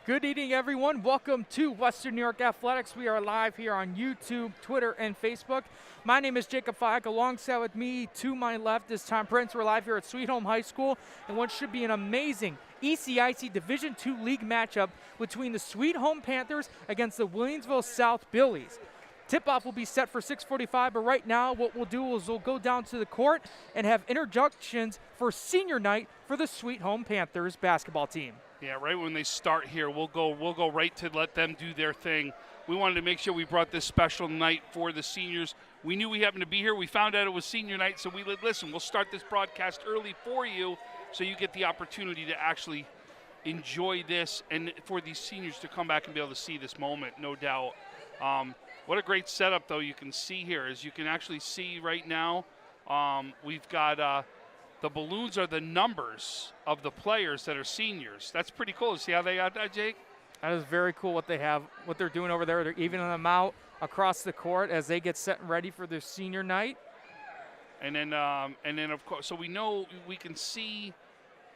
Good evening, everyone. Welcome to Western New York Athletics. We are live here on YouTube, Twitter, and Facebook. My name is Jacob Fike. Alongside with me to my left is Tom Prince. We're live here at Sweet Home High School in what should be an amazing ECIC Division II League matchup between the Sweet Home Panthers against the Williamsville South Billies. Tip-off will be set for 6:45, but right now what we'll do is we'll go down to the court and have introductions for senior night for the Sweet Home Panthers basketball team. Yeah, right when they start here, we'll go right to let them do their thing. We wanted to make sure we brought this special night for the seniors. We knew we happened to be here. We found out it was senior night, so we listen, we'll start this broadcast early for you so you get the opportunity to actually enjoy this and for these seniors to come back and be able to see this moment, no doubt. What a great setup, though, you can see here. As you can actually see right now, we've got the balloons are the numbers of the players that are seniors. That's pretty cool. See how they got that, Jake? That is very cool what they're doing over there. They're evening them out across the court as they get set and ready for their senior night. And then of course, so we know we can see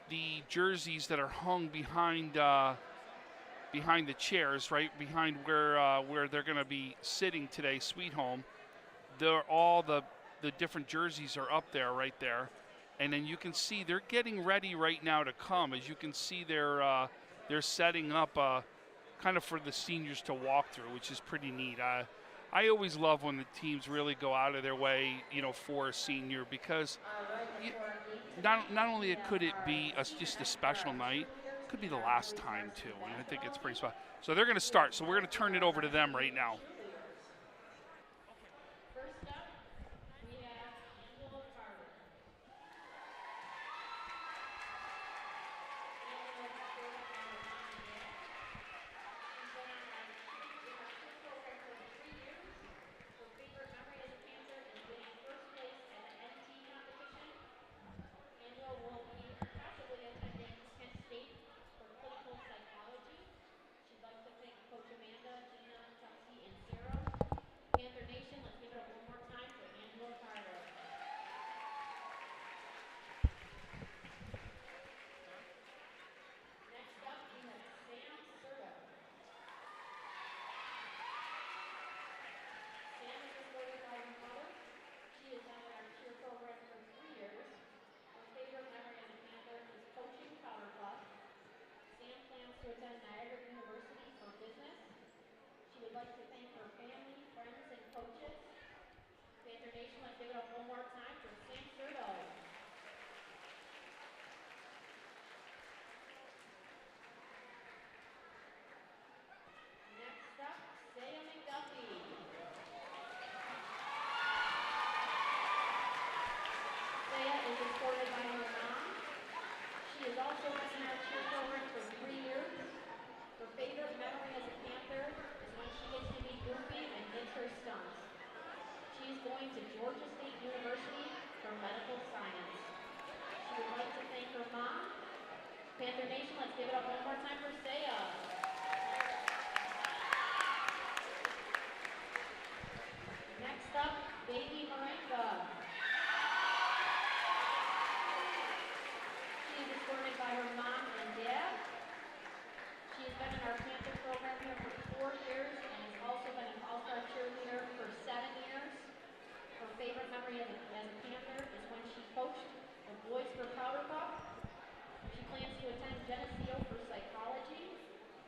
the jerseys that are hung behind the chairs, right behind where they're going to be sitting today. Sweet Home. All the different jerseys are up there, right there. And then you can see they're getting ready right now to come. As you can see, they're setting up kind of for the seniors to walk through, which is pretty neat. I always love when the teams really go out of their way, for a senior, because not only could it be just a special night, it could be the last time too, and I think it's pretty special. So they're going to start. So we're going to turn it over to them right now. Panther Nation, let's give it up one more time for Saya. Next up, Baby Moringa. She is escorted by her mom and dad. She has been in our Panther program here for 4 years and has also been an all-star cheerleader for 7 years. Her favorite memory as a Panther is when she coached the boys for Powder Puff. She plans to attend Geneseo for psychology.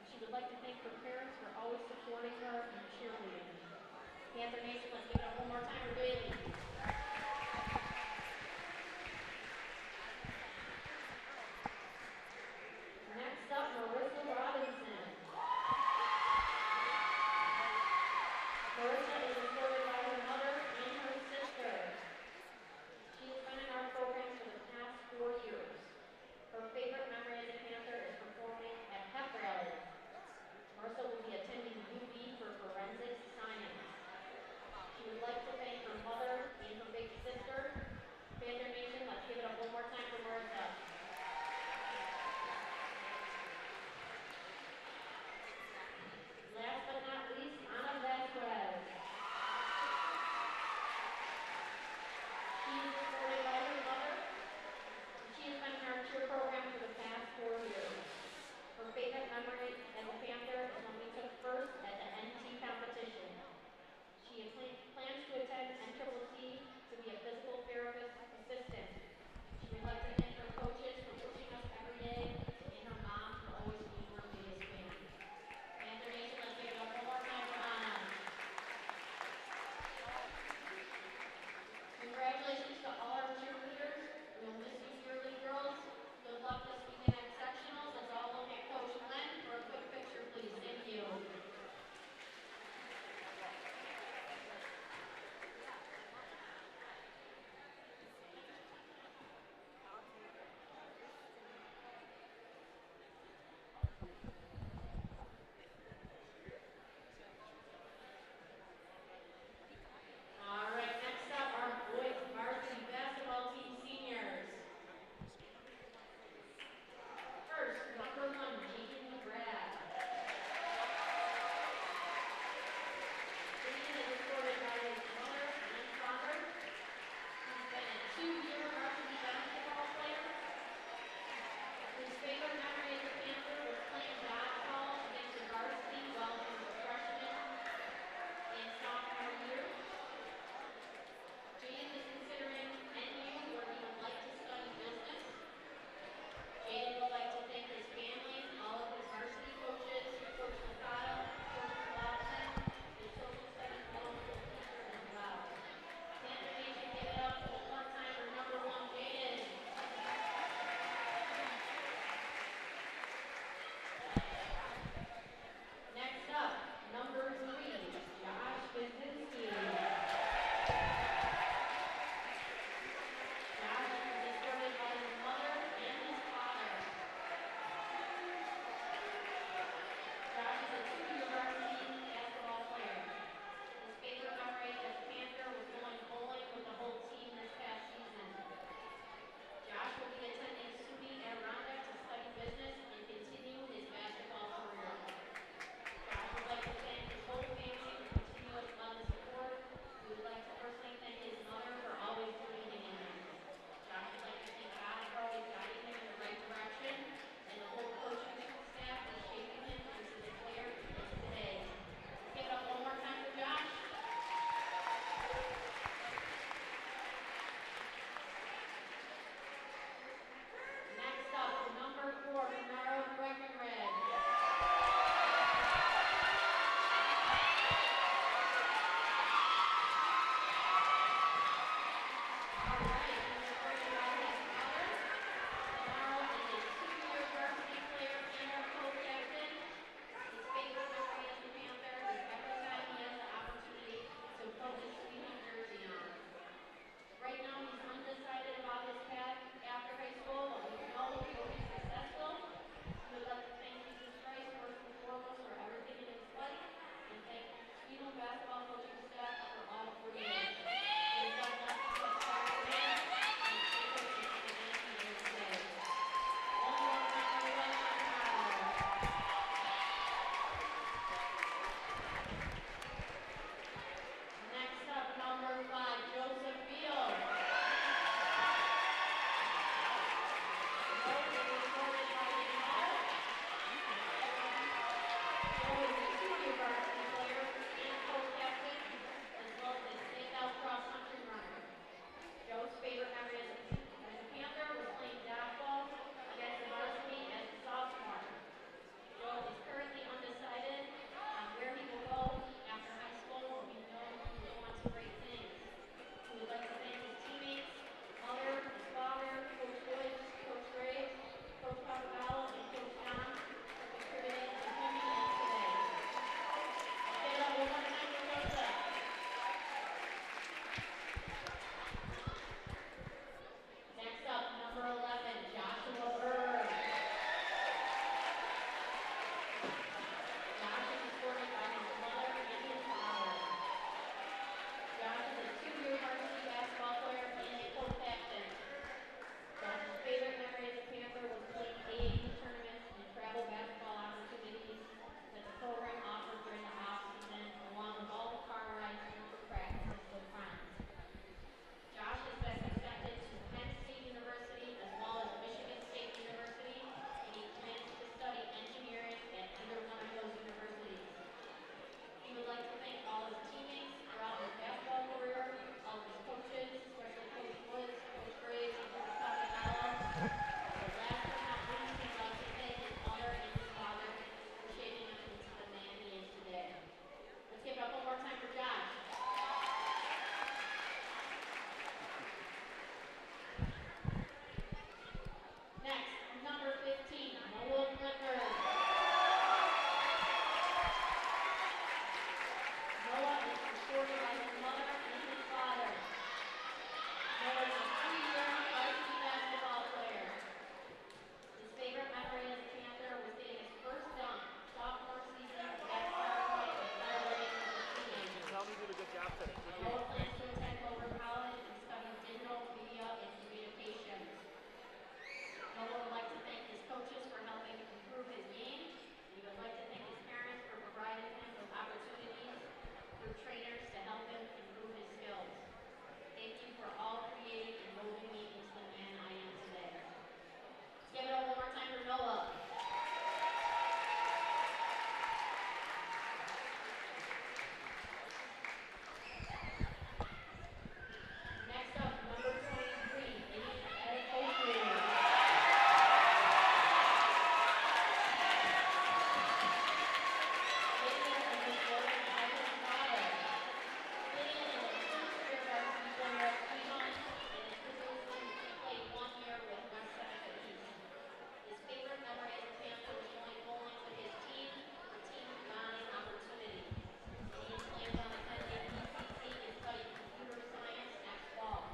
She would like to thank her parents for always supporting her in cheerleading. Panther Nation, let's give it up one more time for Bailey. Next up, Marissa Robinson. Marissa is escorted by her mother and her sister. She has been in our program for the past 4 years. Her favorite memory as a Panther is performing at pep rallies. Marissa will be attending UB for forensic science. Noah plans to attend Howard College and study digital media and communications. Noah would like to thank his coaches for helping improve his game. He would like to thank his parents for providing him with opportunities through trainers to help him improve his skills. Thank you for all creating and molding me into the man I am today. Let's give it up one more time for Noah. Next up, number 23, Ed Oakley. Gideon and his brother Ivan's father. Gideon is a first-year varsity player at Fremont and is previously played 1 year with NYSPHSAA. His favorite memory as a Panther was going bowling with his team for team bonding opportunity. Gideon plans on attending ECC and studying computer science next fall.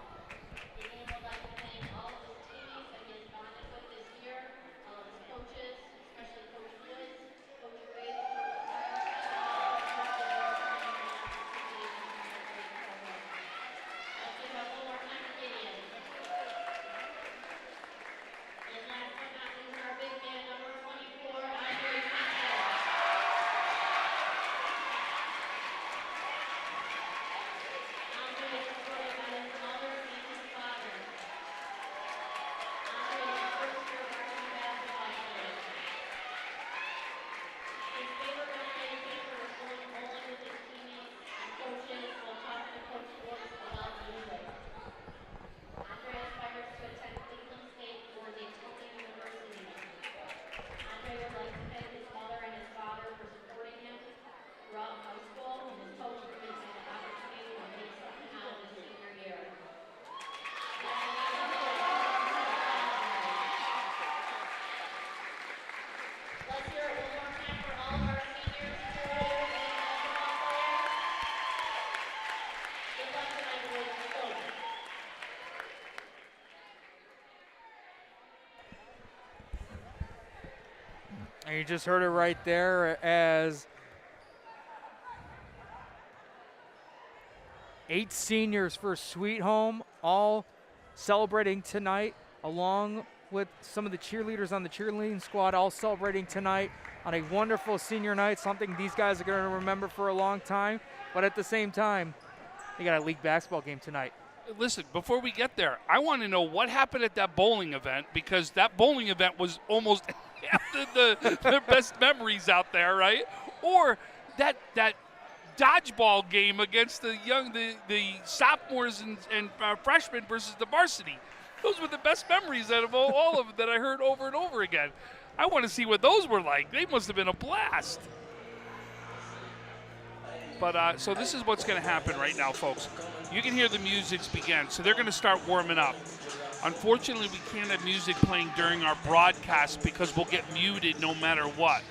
Gideon would like to thank all of his teammates that he has bonded with this year, all of his coaches, especially Coach Woods, Coach Ray, Let's give it up one more time for Gideon. And last but not least, our big man, number 24, Andre Sanchez. Andre is supported by his mother and his father. Andre is a first-year varsity basketball player. His favorite memory as a Panther was going bowling with his teammates and coaches while talking to Coach Woods about music. Andre aspires to attend Cleveland State or Daytona University. Andre would like to thank his mother and his father for supporting him throughout high school and his coach for giving him the opportunity to make something out of his senior year. Let's hear it one more time for all of our seniors, cheerleaders, and basketball players. Good luck tonight, boys. Let's go. And you just heard it right there as 8 seniors for Sweet Home, all celebrating tonight, along with some of the cheerleaders on the cheerleading squad, all celebrating tonight on a wonderful senior night, something these guys are going to remember for a long time. But at the same time, they got a league basketball game tonight. Listen, before we get there, I want to know what happened at that bowling event, because that bowling event was almost the best memories out there, right? Or that dodgeball game against the sophomores and freshmen versus the varsity. Those were the best memories out of all of them that I heard over and over again. I want to see what those were like. They must have been a blast. But so this is what's going to happen right now, folks. You can hear the music begin, so they're going to start warming up. Unfortunately, we can't have music playing during our broadcast because we'll get muted no matter what.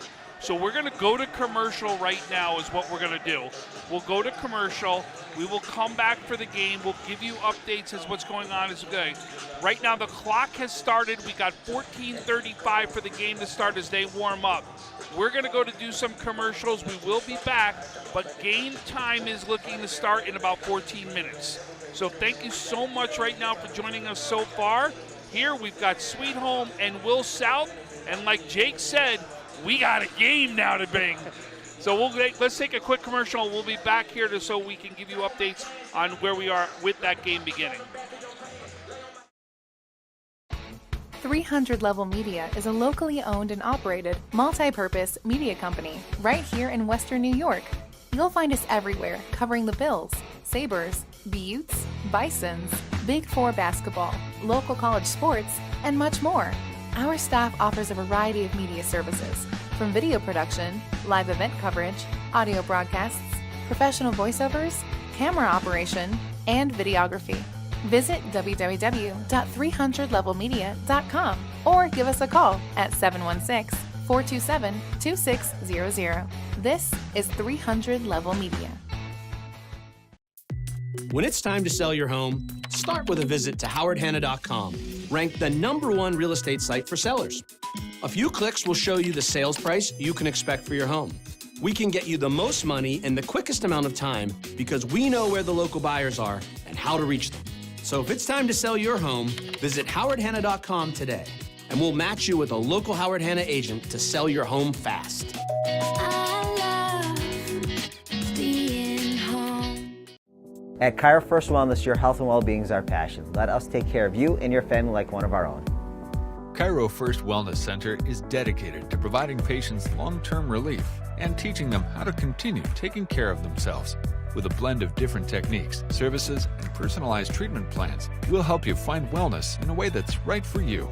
So we're going to go to commercial right now is what we're going to do. We'll go to commercial. We will come back for the game. We'll give you updates as what's going on is good. Right now, the clock has started. We got 14:35 for the game to start as they warm up. We're going to go to do some commercials. We will be back, but game time is looking to start in about 14 minutes. So thank you so much right now for joining us so far. Here we've got Sweet Home and Will South, and like Jake said, we got a game now to bring. So let's take a quick commercial. We'll be back here so we can give you updates on where we are with that game beginning. 300 Level Media is a locally owned and operated multi-purpose media company right here in Western New York. You'll find us everywhere, covering the Bills, Sabres, Buttes, Bisons, Big Four basketball, local college sports, and much more. Our staff offers a variety of media services, from video production, live event coverage, audio broadcasts, professional voiceovers, camera operation, and videography. Visit www.300levelmedia.com or give us a call at 716-427-2600. This is 300 Level Media. When it's time to sell your home, start with a visit to howardhanna.com, ranked the #1 real estate site for sellers. A few clicks will show you the sales price you can expect for your home. We can get you the most money in the quickest amount of time because we know where the local buyers are and how to reach them. So if it's time to sell your home, visit howardhanna.com today, and we'll match you with a local Howard Hanna agent to sell your home fast. At Cairo First Wellness, your health and well-being is our passion. Let us take care of you and your family like one of our own. Cairo First Wellness Center is dedicated to providing patients long-term relief and teaching them how to continue taking care of themselves. With a blend of different techniques, services, and personalized treatment plans, we'll help you find wellness in a way that's right for you.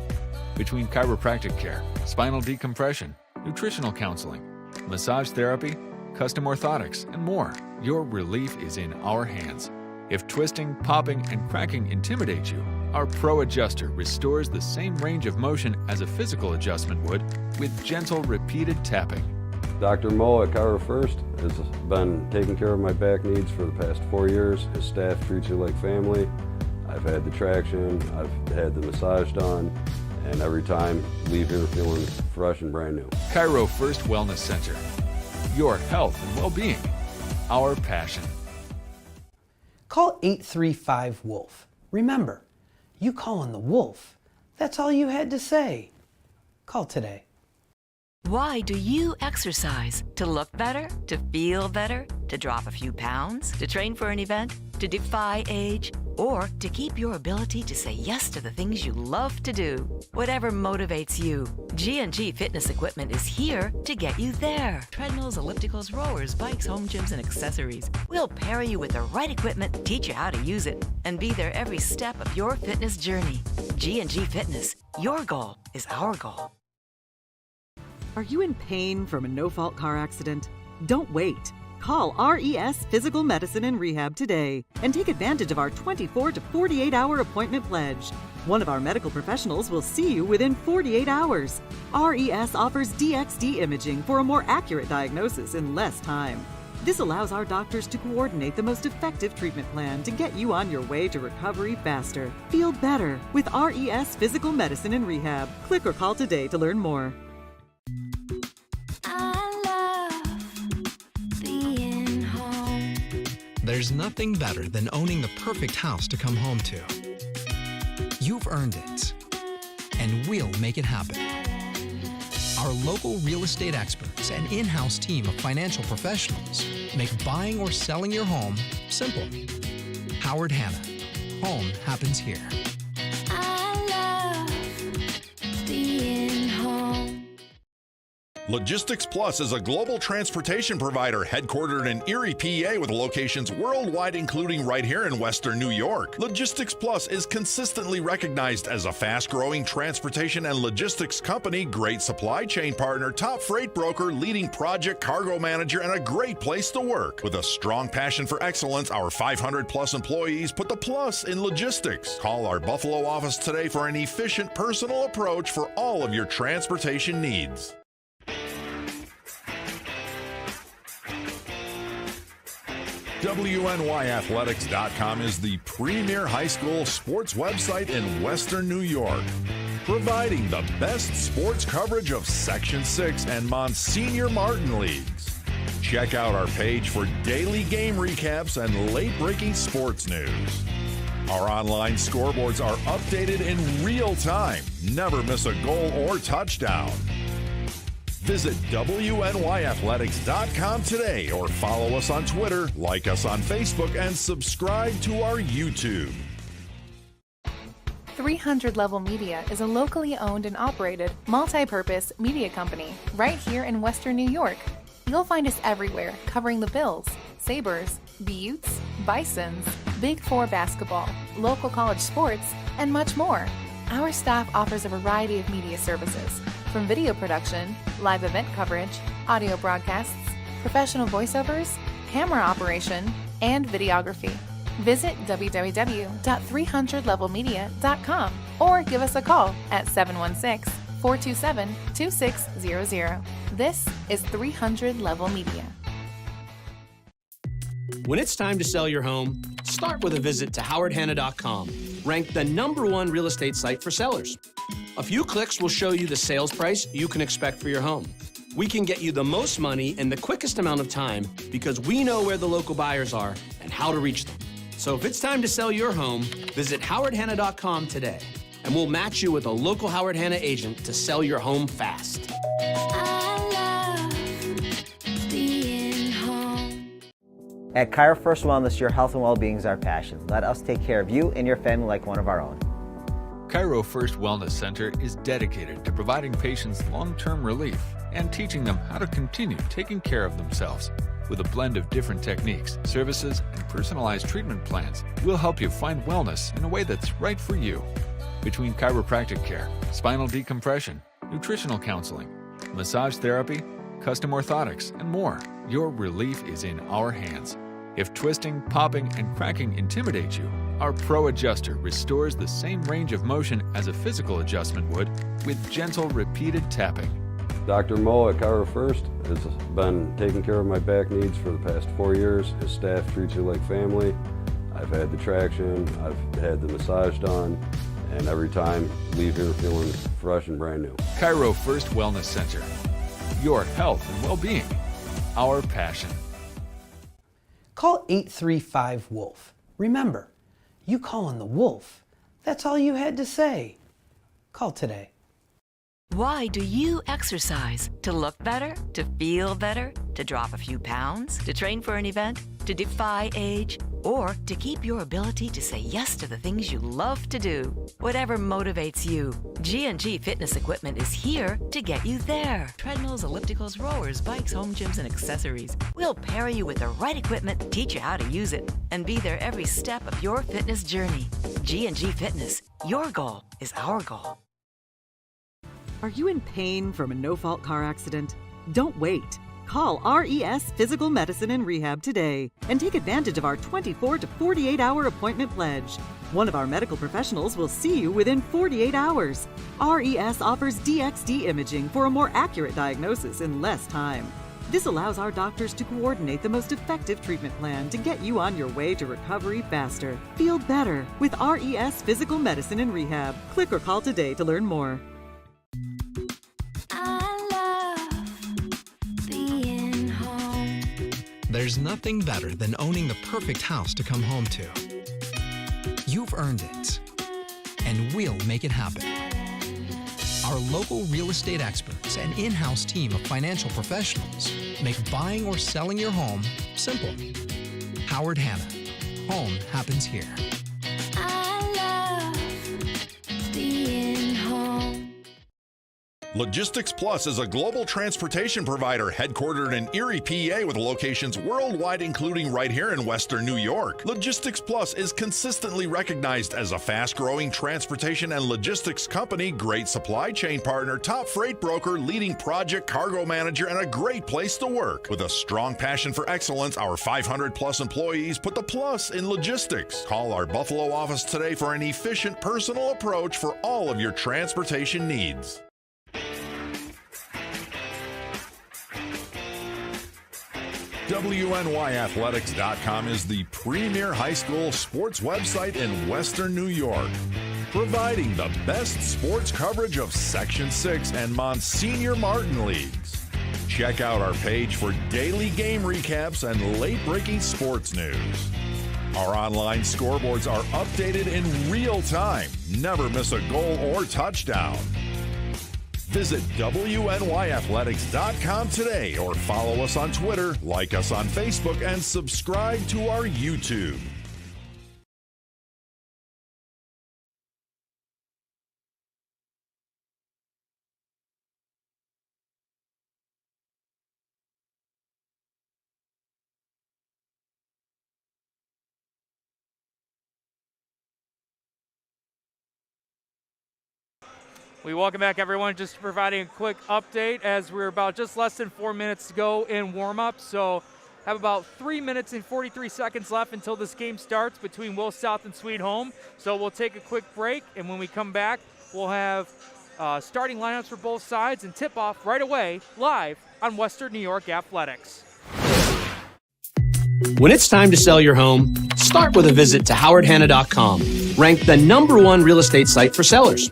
Between chiropractic care, spinal decompression, nutritional counseling, massage therapy, custom orthotics, and more, your relief is in our hands. If twisting, popping, and cracking intimidate you, our Pro Adjuster restores the same range of motion as a physical adjustment would with gentle, repeated tapping. Dr. Mo at Cairo First has been taking care of my back needs for the past 4 years. His staff treats you like family. I've had the traction, I've had the massage done, and every time leave here feeling fresh and brand new. Cairo First Wellness Center. Your health and well-being. Our passion. Call 835-WOLF. Remember, you calling the wolf. That's all you had to say. Call today. Why do you exercise? To look better? To feel better? To drop a few pounds? To train for an event? To defy age? Or to keep your ability to say yes to the things you love to do? Whatever motivates you, G&G Fitness Equipment is here to get you there. Treadmills, ellipticals, rowers, bikes, home gyms, and accessories. We'll pair you with the right equipment, teach you how to use it, and be there every step of your fitness journey. G&G Fitness. Your goal is our goal. Are you in pain from a no-fault car accident? Don't wait. Call RES Physical Medicine and Rehab today and take advantage of our 24 to 48-hour appointment pledge. One of our medical professionals will see you within 48 hours. RES offers DXD imaging for a more accurate diagnosis in less time. This allows our doctors to coordinate the most effective treatment plan to get you on your way to recovery faster. Feel better with RES Physical Medicine and Rehab. Click or call today to learn more. There's nothing better than owning the perfect house to come home to. You've earned it, and we'll make it happen. Our local real estate experts and in-house team of financial professionals make buying or selling your home simple. Howard Hanna. Home happens here. Logistics Plus is a global transportation provider headquartered in Erie, PA with locations worldwide, including right here in Western New York. Logistics Plus is consistently recognized as a fast-growing transportation and logistics company, great supply chain partner, top freight broker, leading project cargo manager, and a great place to work. With a strong passion for excellence, our 500-plus employees put the plus in logistics. Call our Buffalo office today for an efficient, personal approach for all of your transportation needs. WNYathletics.com is the premier high school sports website in Western New York, providing the best sports coverage of Section 6 and Monsignor Martin leagues. Check out our page for daily game recaps and late-breaking sports news. Our online scoreboards are updated in real time. Never miss a goal or touchdown. Visit WNYathletics.com today or follow us on Twitter, like us on Facebook, and subscribe to our YouTube. 300 Level Media is a locally owned and operated multi-purpose media company right here in Western New York. You'll find us everywhere covering the Bills, Sabres, Buttes, Bisons, Big Four basketball, local college sports, and much more. Our staff offers a variety of media services, from video production, live event coverage, audio broadcasts, professional voiceovers, camera operation, and videography. Visit www.300levelmedia.com or give us a call at 716-427-2600. This is 300 Level Media. When it's time to sell your home, start with a visit to howardhanna.com, ranked the #1 real estate site for sellers. A few clicks will show you the sales price you can expect for your home. we can get you the most money in the quickest amount of time because we know where the local buyers are and how to reach them. So if it's time to sell your home, visit howardhanna.com today, and we'll match you with a local Howard Hanna agent to sell your home fast. At Chiro First Wellness, your health and well-being is our passion. Let us take care of you and your family like one of our own. Chiro First Wellness Center is dedicated to providing patients long-term relief and teaching them how to continue taking care of themselves. With a blend of different techniques, services, and personalized treatment plans, we'll help you find wellness in a way that's right for you. Between chiropractic care, spinal decompression, nutritional counseling, massage therapy, custom orthotics, and more, your relief is in our hands. If twisting, popping, and cracking intimidate you, our Pro Adjuster restores the same range of motion as a physical adjustment would with gentle, repeated tapping. Dr. Mo at Chiro First has been taking care of my back needs for the past 4 years. His staff treats you like family. I've had the traction, I've had the massage done, and every time leave here feeling fresh and brand new. Chiro First Wellness Center. Your health and well-being. Our passion. Call 835-WOLF. Remember, you calling the wolf. That's all you had to say. Call today. Why do you exercise? To look better? To feel better? To drop a few pounds? To train for an event? To defy age? Or to keep your ability to say yes to the things you love to do? Whatever motivates you, G&G Fitness Equipment is here to get you there. Treadmills, ellipticals, rowers, bikes, home gyms, and accessories. We'll pair you with the right equipment, teach you how to use it, and be there every step of your fitness journey. G&G Fitness. Your goal is our goal. Are you in pain from a no-fault car accident? Don't wait. Call RES Physical Medicine and Rehab today and take advantage of our 24 to 48-hour appointment pledge. One of our medical professionals will see you within 48 hours. RES offers DXD imaging for a more accurate diagnosis in less time. This allows our doctors to coordinate the most effective treatment plan to get you on your way to recovery faster. Feel better with RES Physical Medicine and Rehab. Click or call today to learn more. There's nothing better than owning the perfect house to come home to. You've earned it, and we'll make it happen. Our local real estate experts and in-house team of financial professionals make buying or selling your home simple. Howard Hanna. Home happens here. Logistics Plus is a global transportation provider headquartered in Erie, PA with locations worldwide, including right here in Western New York. Logistics Plus is consistently recognized as a fast-growing transportation and logistics company, great supply chain partner, top freight broker, leading project cargo manager, and a great place to work. With a strong passion for excellence, our 500-plus employees put the plus in logistics. Call our Buffalo office today for an efficient, personal approach for all of your transportation needs. WNYathletics.com is the premier high school sports website in Western New York, providing the best sports coverage of Section 6 and Monsignor Martin leagues. Check out our page for daily game recaps and late-breaking sports news. Our online scoreboards are updated in real time. Never miss a goal or touchdown. Visit WNYathletics.com today or follow us on Twitter, like us on Facebook, and subscribe to our YouTube. We welcome back everyone, just providing a quick update as we're about just less than 4 minutes to go in warm-up. So have about 3 minutes and 43 seconds left until this game starts between Will South and Sweet Home. So we'll take a quick break, and when we come back, we'll have starting lineups for both sides and tip-off right away live on Western New York Athletics. When it's time to sell your home, start with a visit to howardhanna.com, ranked the #1 real estate site for sellers.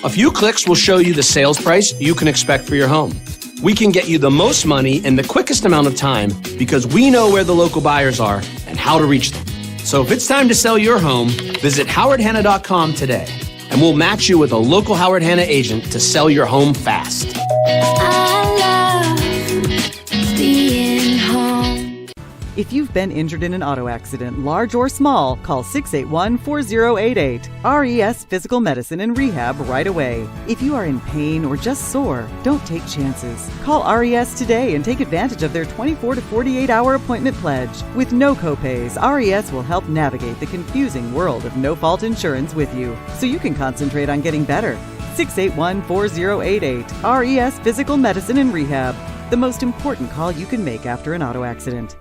A few clicks will show you the sales price you can expect for your home. we can get you the most money in the quickest amount of time because we know where the local buyers are and how to reach them. So if it's time to sell your home, visit howardhanna.com today, and we'll match you with a local Howard Hanna agent to sell your home fast. If you've been injured in an auto accident, large or small, call 681-4088. RES Physical Medicine and Rehab right away. If you are in pain or just sore, don't take chances. Call RES today and take advantage of their 24 to 48-hour appointment pledge. With no copays, RES will help navigate the confusing world of no-fault insurance with you, so you can concentrate on getting better. 681-4088. RES Physical Medicine and Rehab. The most important call you can make after an auto accident.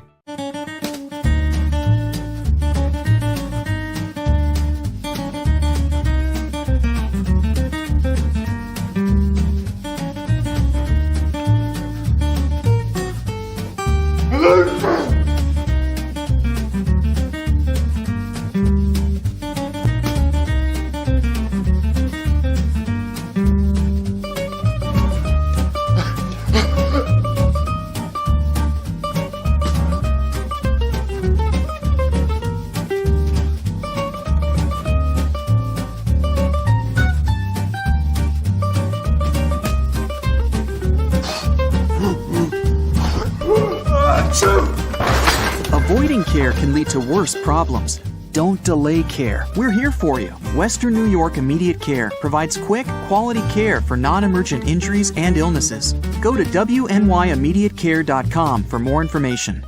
Avoiding care can lead to worse problems. Don't delay care. We're here for you. Western New York Immediate Care provides quick, quality care for non-emergent injuries and illnesses. Go to WNYimmediatecare.com for more information.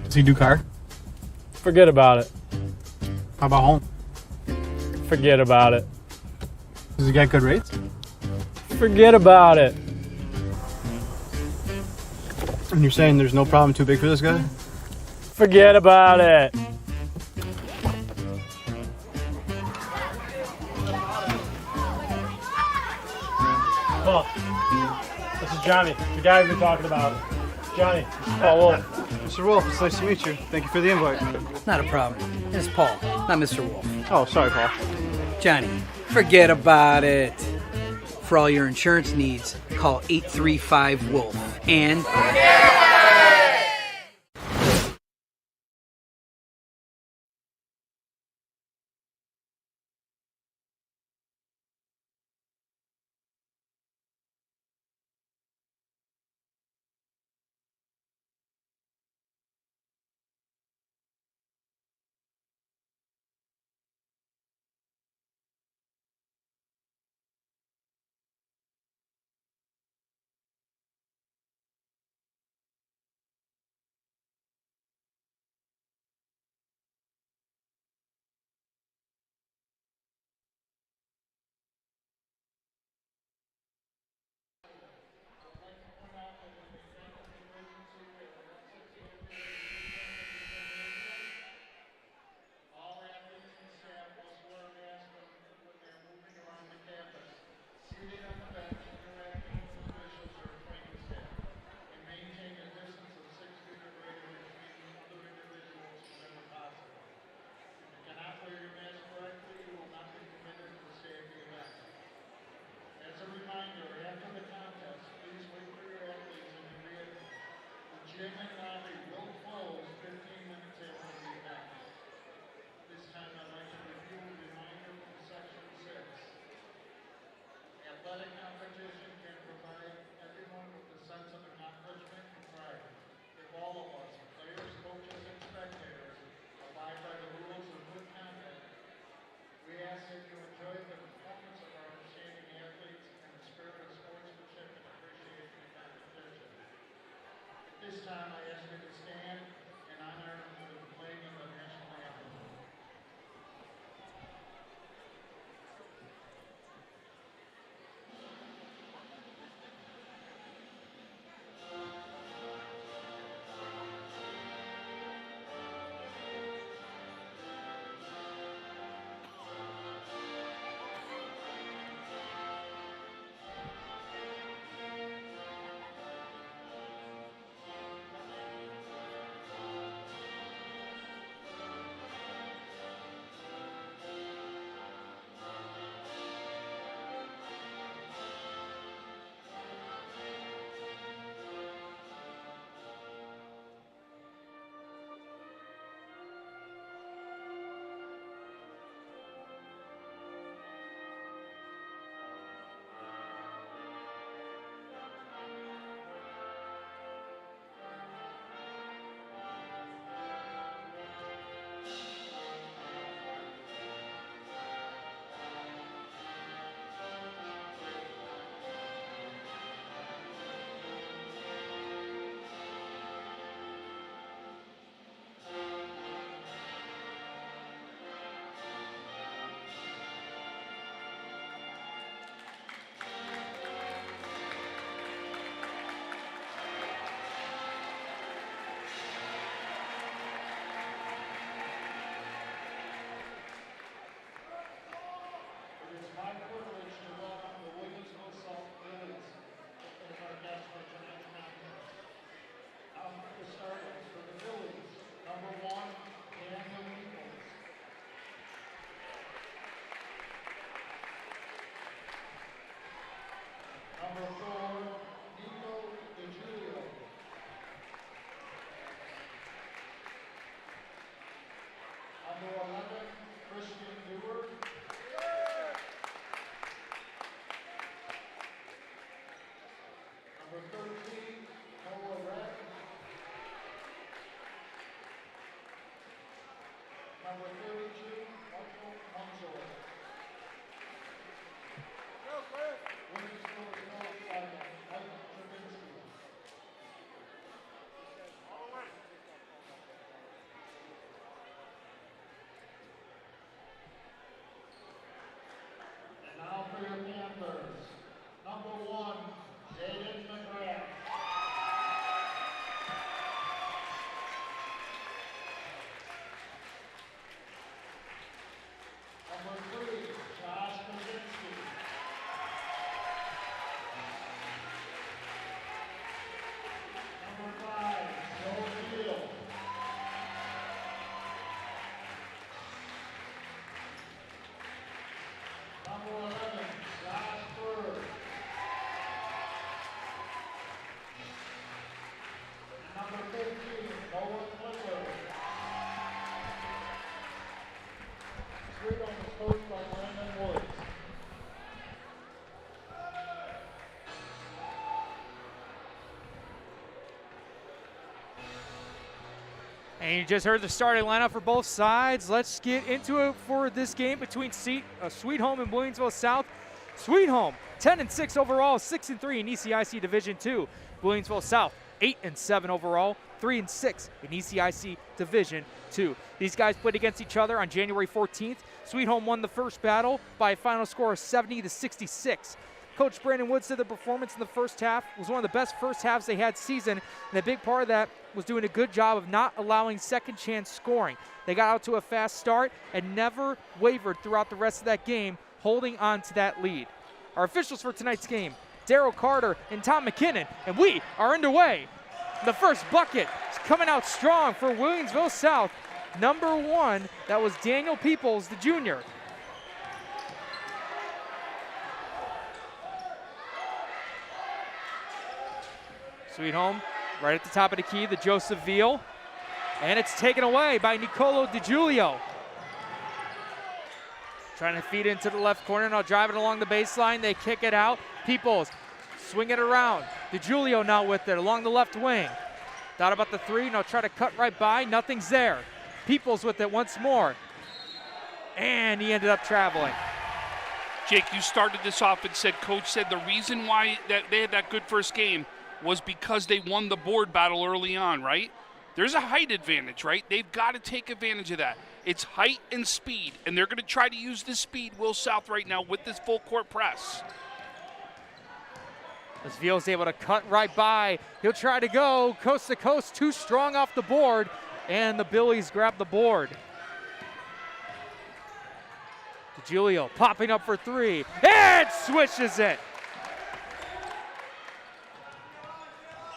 Does he do car? Forget about it. How about home? Forget about it. Does he get good rates? Forget about it. And you're saying there's no problem too big for this guy? Forget about it. Oh, this is Johnny, the guy we've been talking about. Johnny, Paul Wolf. Mr. Wolf, it's nice to meet you. Thank you for the invite. Not a problem. It's Paul, not Mr. Wolf. Oh, sorry, Paul. Johnny, forget about it. For all your insurance needs, call 835-WOLF and... Now for your Panthers, number 1, Jaden McGrath. Number 3, Josh Kaczynski. Number 5, Joe Field. Number 11, Josh Bird. And number 15, Noah Clifford. Sweet on the coach by Brandon Woods. And you just heard the starting lineup for both sides. Let's get into it for this game between Sweet Home and Williamsville South. Sweet Home, 10-6 overall, 6-3 in ECIC Division II. Williamsville South, 8-7 overall, 3-6 in ECIC Division II. These guys played against each other on January 14th. Sweet Home won the first battle by a final score of 70-66. Coach Brandon Woods said the performance in the first half was one of the best first halves they had season, and a big part of that was doing a good job of not allowing second chance scoring. They got out to a fast start and never wavered throughout the rest of that game, holding on to that lead. Our officials for tonight's game, Daryl Carter and Tom McKinnon, and we are underway. The first bucket is coming out strong for Williamsville South. Number 1, that was Daniel Peoples, the junior. Sweet Home, right at the top of the key, the Joseph Veal. And it's taken away by Nicolo DiGiulio. Trying to feed into the left corner, now driving along the baseline. They kick it out. Peoples swing it around. DiGiulio now with it along the left wing. Thought about the 3, now try to cut right by. Nothing's there. Peoples with it once more. And he ended up traveling. Jake, you started this off and said, Coach said the reason why that they had that good first game was because they won the board battle early on, right? There's a height advantage, right? They've got to take advantage of that. It's height and speed, and they're going to try to use this speed, Will South, right now with this full court press. As Veal's able to cut right by, he'll try to go coast to coast, too strong off the board, and the Billies grab the board. DiGiulio popping up for 3, and swishes it.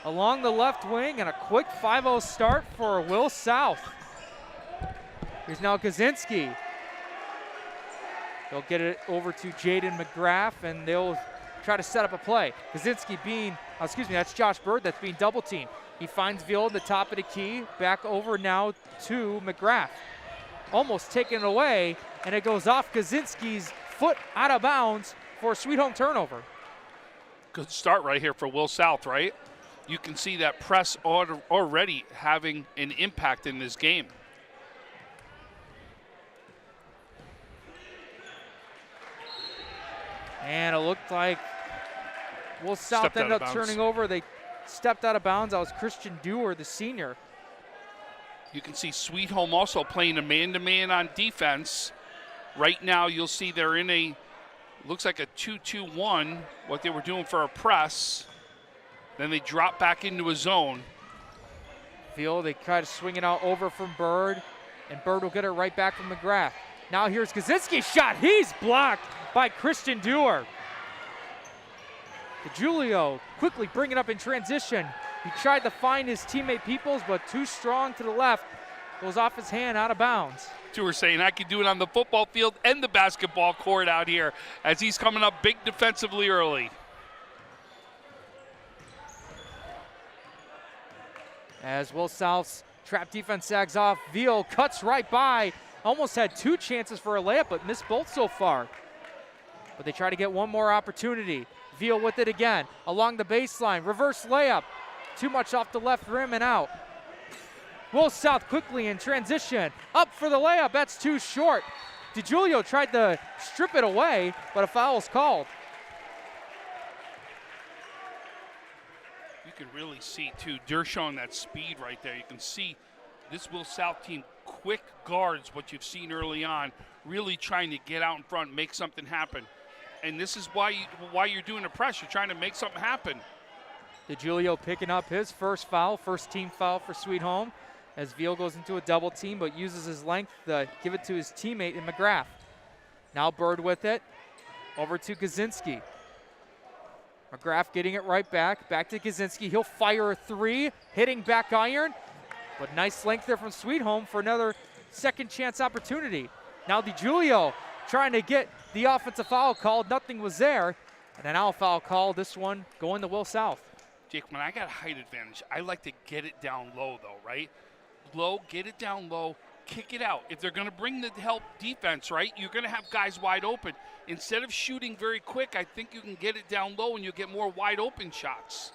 Along the left wing, and a quick 5-0 start for Will South. Here's now Kaczynski. They'll get it over to Jaden McGrath, and they'll try to set up a play. Kaczynski being, that's Josh Bird that's being double teamed. He finds Veal at the top of the key, back over now to McGrath. Almost taken away, and it goes off Kaczynski's foot out of bounds for a Sweet Home turnover. Good start right here for Will South, right? You can see that press already having an impact in this game. And it looked like Will South ended up turning over. They stepped out of bounds. That was Christian Dewar, the senior. You can see Sweet Home also playing a man-to-man on defense. Right now you'll see they're in a, looks like a 2-2-1, what they were doing for a press. Then they drop back into a zone. Veal, they try to swing it out over from Bird, and Bird will get it right back from McGrath. Now here's Kaczynski's shot. He's blocked by Christian Dewar. DiGiulio quickly bringing up in transition. He tried to find his teammate Peoples, but too strong to the left. Goes off his hand, out of bounds. Dewar saying, I can do it on the football field and the basketball court out here, as he's coming up big defensively early. As Will South's trap defense sags off, Veal cuts right by. Almost had 2 chances for a layup, but missed both so far. But they try to get one more opportunity. Veal with it again, along the baseline, reverse layup. Too much off the left rim and out. Will South quickly in transition. Up for the layup. That's too short. DiGiulio tried to strip it away, but a foul's called. You can really see, too, they're showing that speed right there. You can see this Will South team quick guards what you've seen early on, really trying to get out in front, make something happen. And this is why you're doing the press. You're trying to make something happen. DiGiulio picking up his first foul, first team foul for Sweet Home, as Veal goes into a double team but uses his length to give it to his teammate in McGrath. Now Bird with it, over to Kaczynski. McGrath getting it right back to Kaczynski. He'll fire a three, hitting back iron, but nice length there from Sweet Home for another second chance opportunity. Now DiGiulio trying to get the offensive foul called, nothing was there, and an now foul call, this one going to Will South. Jake, when I got height advantage, I like to get it down low though, right? Low, get it down low, kick it out. If they're going to bring the help defense, right, you're going to have guys wide open. Instead of shooting very quick, I think you can get it down low and you'll get more wide open shots.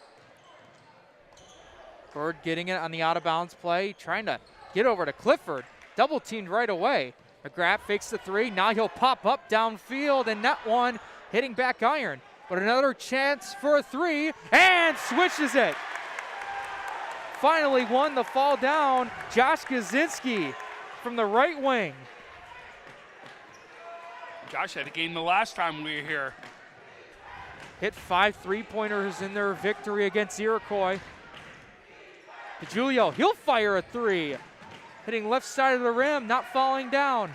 Bird getting it on the out of bounds play, trying to get over to Clifford. Double teamed right away. McGrath fakes the three. Now he'll pop up downfield, and that one hitting back iron. But another chance for a three, and switches it. Finally won the fall down, Josh Kaczynski from the right wing. Josh had a game the last time we were here. Hit 5 3-pointers in their victory against Iroquois. DiGiulio, he'll fire a three. Hitting left side of the rim, not falling down.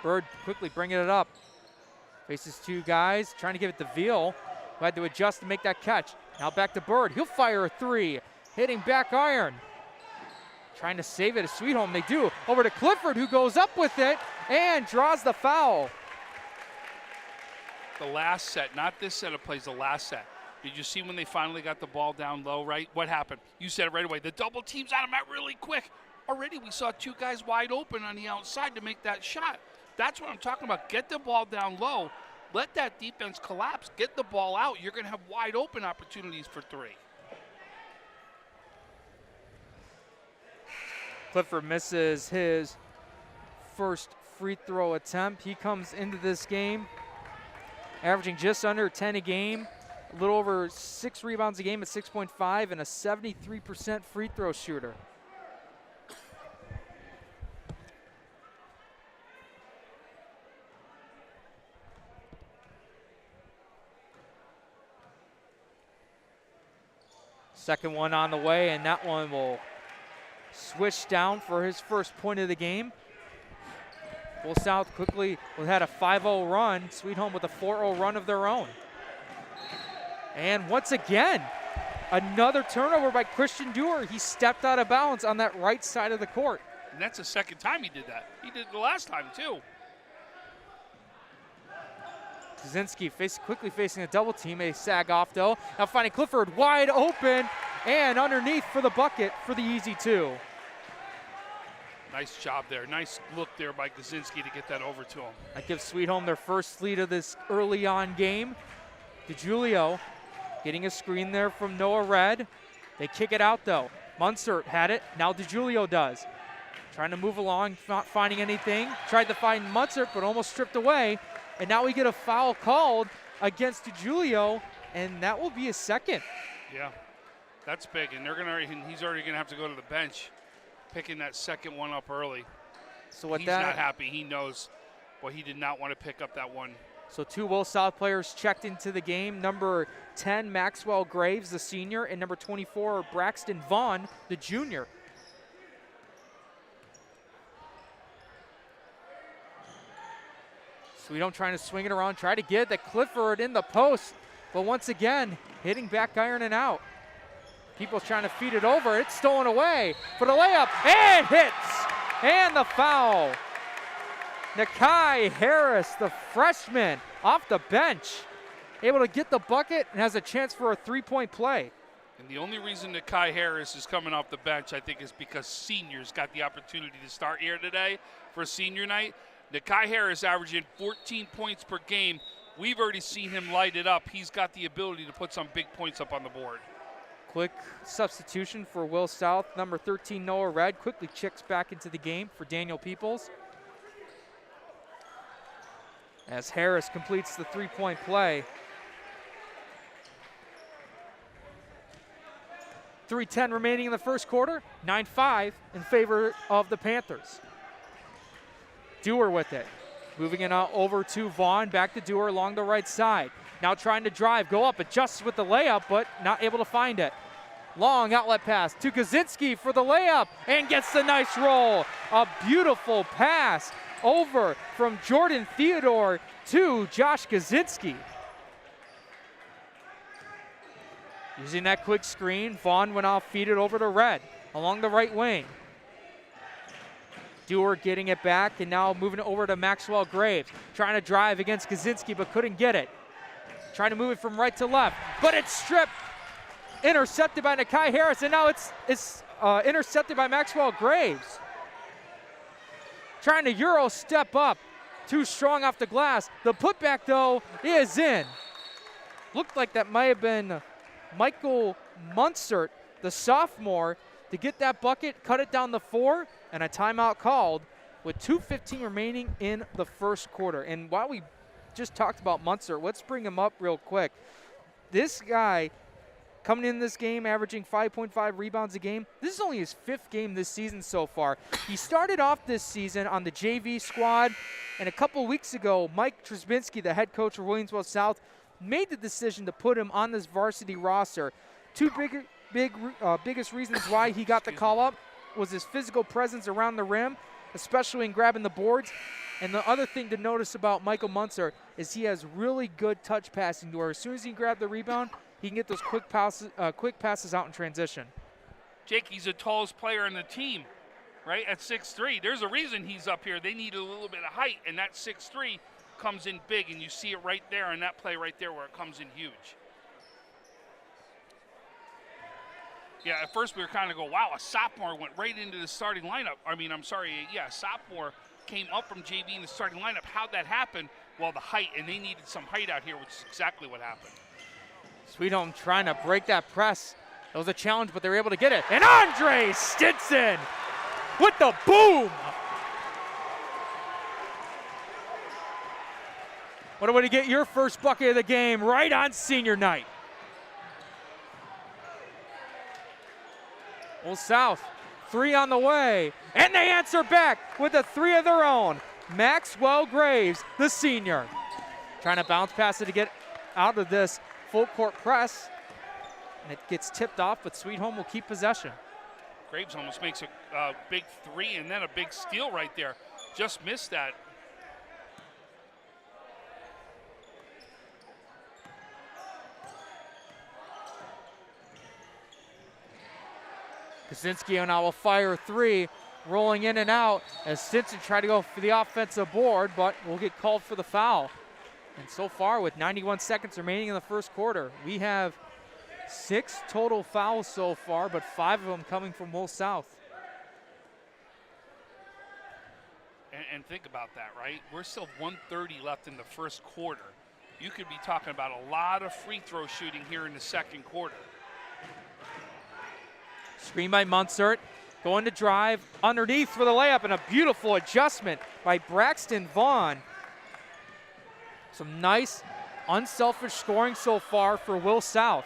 Bird quickly bringing it up. Faces two guys, trying to give it to Veal, who had to adjust to make that catch. Now back to Bird, he'll fire a three. Hitting back iron. Trying to save it as Sweet Home, they do. Over to Clifford, who goes up with it and draws the foul. The last set, not this set of plays, the last set. Did you see when they finally got the ball down low, right? What happened? You said it right away. The double teams on them out really quick. Already we saw two guys wide open on the outside to make that shot. That's what I'm talking about. Get the ball down low. Let that defense collapse. Get the ball out. You're going to have wide open opportunities for three. Clifford misses his first free throw attempt. He comes into this game averaging just under 10 a game, a little over 6 rebounds a game at 6.5, and a 73% free throw shooter. Second one on the way, and that one will switch down for his first point of the game. Will South quickly had a 5-0 run. Sweet Home with a 4-0 run of their own. And once again, another turnover by Christian Dewar. He stepped out of bounds on that right side of the court. And that's the second time he did that. He did it the last time, too. Kaczynski quickly facing a double team, a sag off though. Now finding Clifford wide open and underneath for the bucket for the easy two. Nice job there. Nice look there by Kaczynski to get that over to him. That gives Sweet Home their first lead of this early on game. DiGiulio getting a screen there from Noah Red. They kick it out though. Munsert had it, now DiGiulio does. Trying to move along, not finding anything. Tried to find Munsert, but almost stripped away. And now we get a foul called against DiGiulio, and that will be his second. Yeah, that's big, and he's already gonna have to go to the bench, picking that second one up early. So what he's not happy. He knows, but he did not want to pick up that one. So two Will South players checked into the game. Number 10, Maxwell Graves, the senior, and number 24, Braxton Vaughn, the junior. Sweet Home trying to swing it around, try to get the Clifford in the post, but once again, hitting back iron and out. People trying to feed it over, it's stolen away for the layup, and hits, and the foul. Nakai Harris, the freshman, off the bench, able to get the bucket and has a chance for a three-point play. And the only reason that Kai Harris is coming off the bench, I think, is because seniors got the opportunity to start here today for senior night. Nakai Harris averaging 14 points per game. We've already seen him light it up. He's got the ability to put some big points up on the board. Quick substitution for Will South. Number 13, Noah Red, quickly checks back into the game for Daniel Peoples. As Harris completes the three-point play. 3:10 remaining in the first quarter. 9-5 in favor of the Panthers. Dewar with it. Moving it out over to Vaughn. Back to Dewar along the right side. Now trying to drive, go up, adjusts with the layup, but not able to find it. Long outlet pass to Kaczynski for the layup and gets the nice roll. A beautiful pass over from Jordan Theodore to Josh Kaczynski. Using that quick screen, Vaughn went off, feed it over to Red along the right wing. Dewar getting it back and now moving it over to Maxwell Graves. Trying to drive against Kaczynski but couldn't get it. Trying to move it from right to left, but it's stripped. Intercepted by Nakai Harris, and now it's intercepted by Maxwell Graves. Trying to Euro step up. Too strong off the glass. The putback, though, is in. Looked like that might have been Michael Munsert, the sophomore, to get that bucket, cut it down the 4, and a timeout called with 2:15 remaining in the first quarter. And while we just talked about Munsert, let's bring him up real quick. This guy coming in this game, averaging 5.5 rebounds a game. This is only his 5th game this season so far. He started off this season on the JV squad, and a couple weeks ago, Mike Trzebinski, the head coach of Williamsville South, made the decision to put him on this varsity roster. Two biggest reasons why he got the call up was his physical presence around the rim, especially in grabbing the boards. And the other thing to notice about Michael Munsert is he has really good touch passing, where as soon as he grabs the rebound, he can get those quick passes out in transition. Jake, he's the tallest player in the team, right, at 6'3". There's a reason he's up here. They need a little bit of height, and that 6'3" comes in big, and you see it right there in that play right there where it comes in huge. Yeah, at first we were kind of go, wow, a sophomore went right into the starting lineup. A sophomore came up from JV in the starting lineup. How'd that happen? Well, the height, and they needed some height out here, which is exactly what happened. Sweet Home trying to break that press. It was a challenge, but they were able to get it. And Andre Stinson with the boom. What a way to get your first bucket of the game right on senior night. Well, South, 3 on the way, and they answer back with a 3 of their own. Maxwell Graves, the senior. Trying to bounce pass it to get out of this full court press, and it gets tipped off, but Sweet Home will keep possession. Graves almost makes a big 3 and then a big steal right there. Just missed that. Kaczynski now will fire 3, rolling in and out as Stinson tried to go for the offensive board, but will get called for the foul. And so far, with 91 seconds remaining in the first quarter, we have 6 total fouls so far, but 5 of them coming from Will South. And think about that, right? We're still 1:30 left in the first quarter. You could be talking about a lot of free throw shooting here in the second quarter. Screen by Munsert, going to drive underneath for the layup, and a beautiful adjustment by Braxton Vaughn. Some nice, unselfish scoring so far for Will South.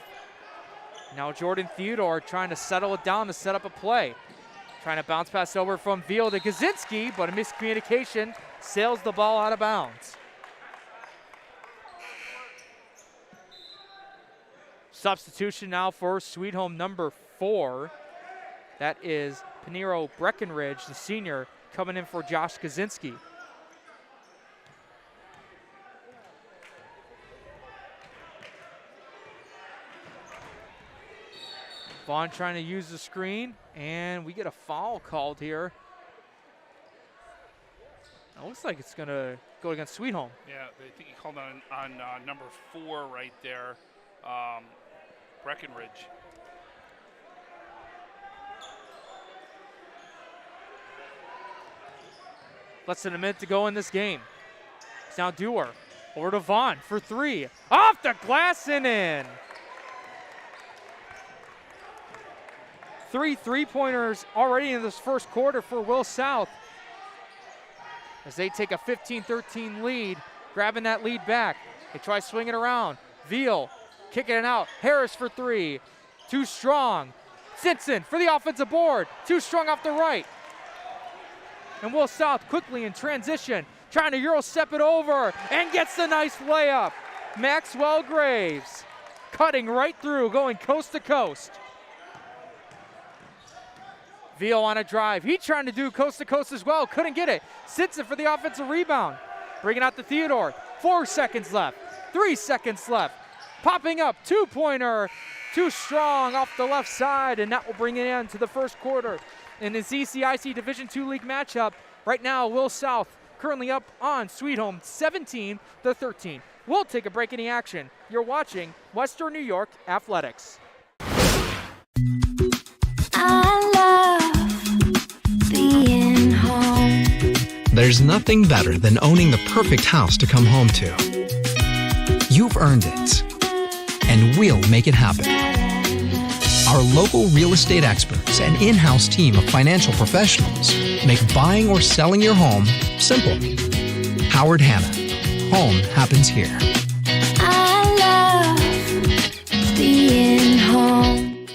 Now Jordan Theodore trying to settle it down to set up a play. Trying to bounce pass over from Veal to Kaczynski, but a miscommunication sails the ball out of bounds. Substitution now for Sweet Home number 4. That is Panero Breckenridge, the senior, coming in for Josh Kaczynski. Vaughn trying to use the screen, and we get a foul called here. It looks like it's going to go against Sweet Home. Yeah, I think he called on number 4 right there, Breckenridge. Less than a minute to go in this game. It's now Dewar over to Vaughn for 3. Off the glass and in. 3 3-pointers already in this first quarter for Will South as they take a 15-13 lead, grabbing that lead back. They try swinging around. Veal kicking it out. Harris for 3. Too strong. Stinson for the offensive board. Too strong off the right. And Will South quickly in transition, trying to Euro step it over and gets the nice layup. Maxwell Graves cutting right through, going coast to coast. Veal on a drive. He trying to do coast to coast as well. Couldn't get it. Stinson for the offensive rebound. Bringing out to Theodore. 4 seconds left. 3 seconds left. Popping up. 2-pointer. Too strong off the left side, and that will bring it in to the first quarter. In the ECIC Division II League matchup, right now, Will South currently up on Sweet Home 17-13. We'll take a break in the action. You're watching Western New York Athletics. I love being home. There's nothing better than owning the perfect house to come home to. You've earned it, and we'll make it happen. Our local real estate experts and in-house team of financial professionals make buying or selling your home simple. Howard Hanna. Home happens here. I love being home.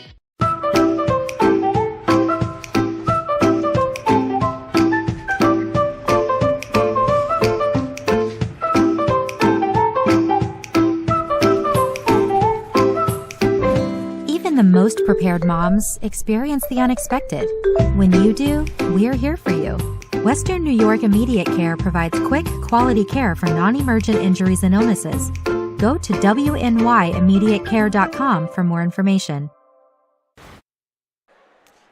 Even the most prepared moms experience the unexpected. When you do, we're here for you. Western New York Immediate Care provides quick, quality care for non-emergent injuries and illnesses. Go to wnyImmediatecare.com for more information.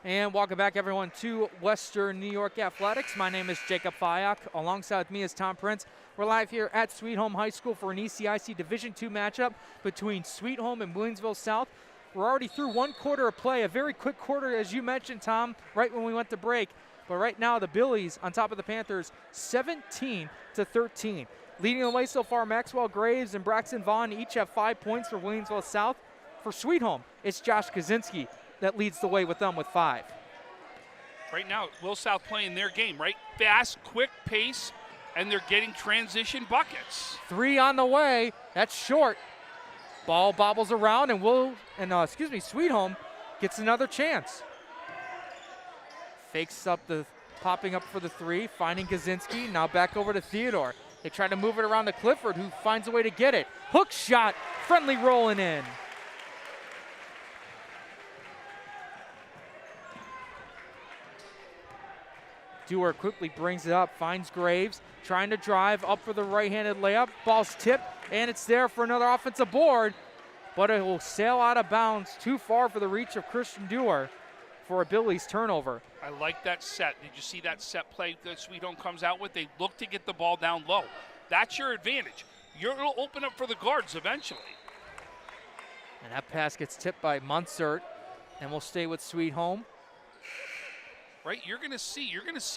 And welcome back, everyone, to Western New York Athletics. My name is Jacob Fyock. Alongside with me is Tom Prince. We're live here at Sweet Home High School for an ECIC Division II matchup between Sweet Home and Williamsville South. We're already through one quarter of play, a very quick quarter, as you mentioned, Tom, right when we went to break. But right now, the Billies on top of the Panthers, 17-13. Leading the way so far, Maxwell Graves and Braxton Vaughn each have 5 points for Williamsville South. For Sweet Home, it's Josh Kaczynski that leads the way with them with 5. Right now, Will South playing their game, right? Fast, quick pace, and they're getting transition buckets. 3 on the way. That's short. Ball bobbles around, and Sweet Home gets another chance. Fakes up the popping up for the 3, finding Kaczynski. Now back over to Theodore. They try to move it around to Clifford, who finds a way to get it. Hook shot, friendly rolling in. Dewar quickly brings it up, finds Graves, trying to drive up for the right-handed layup. Ball's tipped, and it's there for another offensive board, but it will sail out of bounds too far for the reach of Christian Dewar for a Billy's turnover. I like that set. Did you see that set play that Sweet Home comes out with? They look to get the ball down low. That's your advantage. You'll open up for the guards eventually. And that pass gets tipped by Munsert, and we'll stay with Sweet Home. Right, you're going to see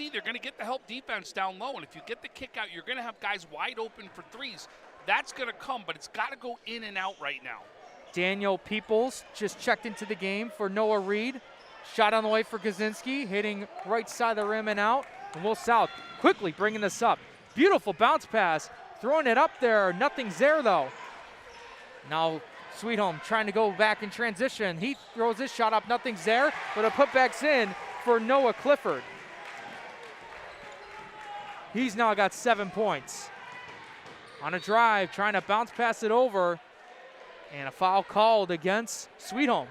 they're going to get the help defense down low, and if you get the kick out, you're going to have guys wide open for threes. That's going to come, but it's got to go in and out right now. Daniel Peoples just checked into the game for Noah Reed. Shot on the way for Kaczynski, hitting right side of the rim and out. And Will South quickly bringing this up. Beautiful bounce pass, throwing it up there. Nothing's there, though. Now Sweet Home trying to go back in transition. He throws his shot up, nothing's there, but a putback's in for Noah Clifford. He's now got 7 points. On a drive, trying to bounce pass it over, and a foul called against Sweet Home.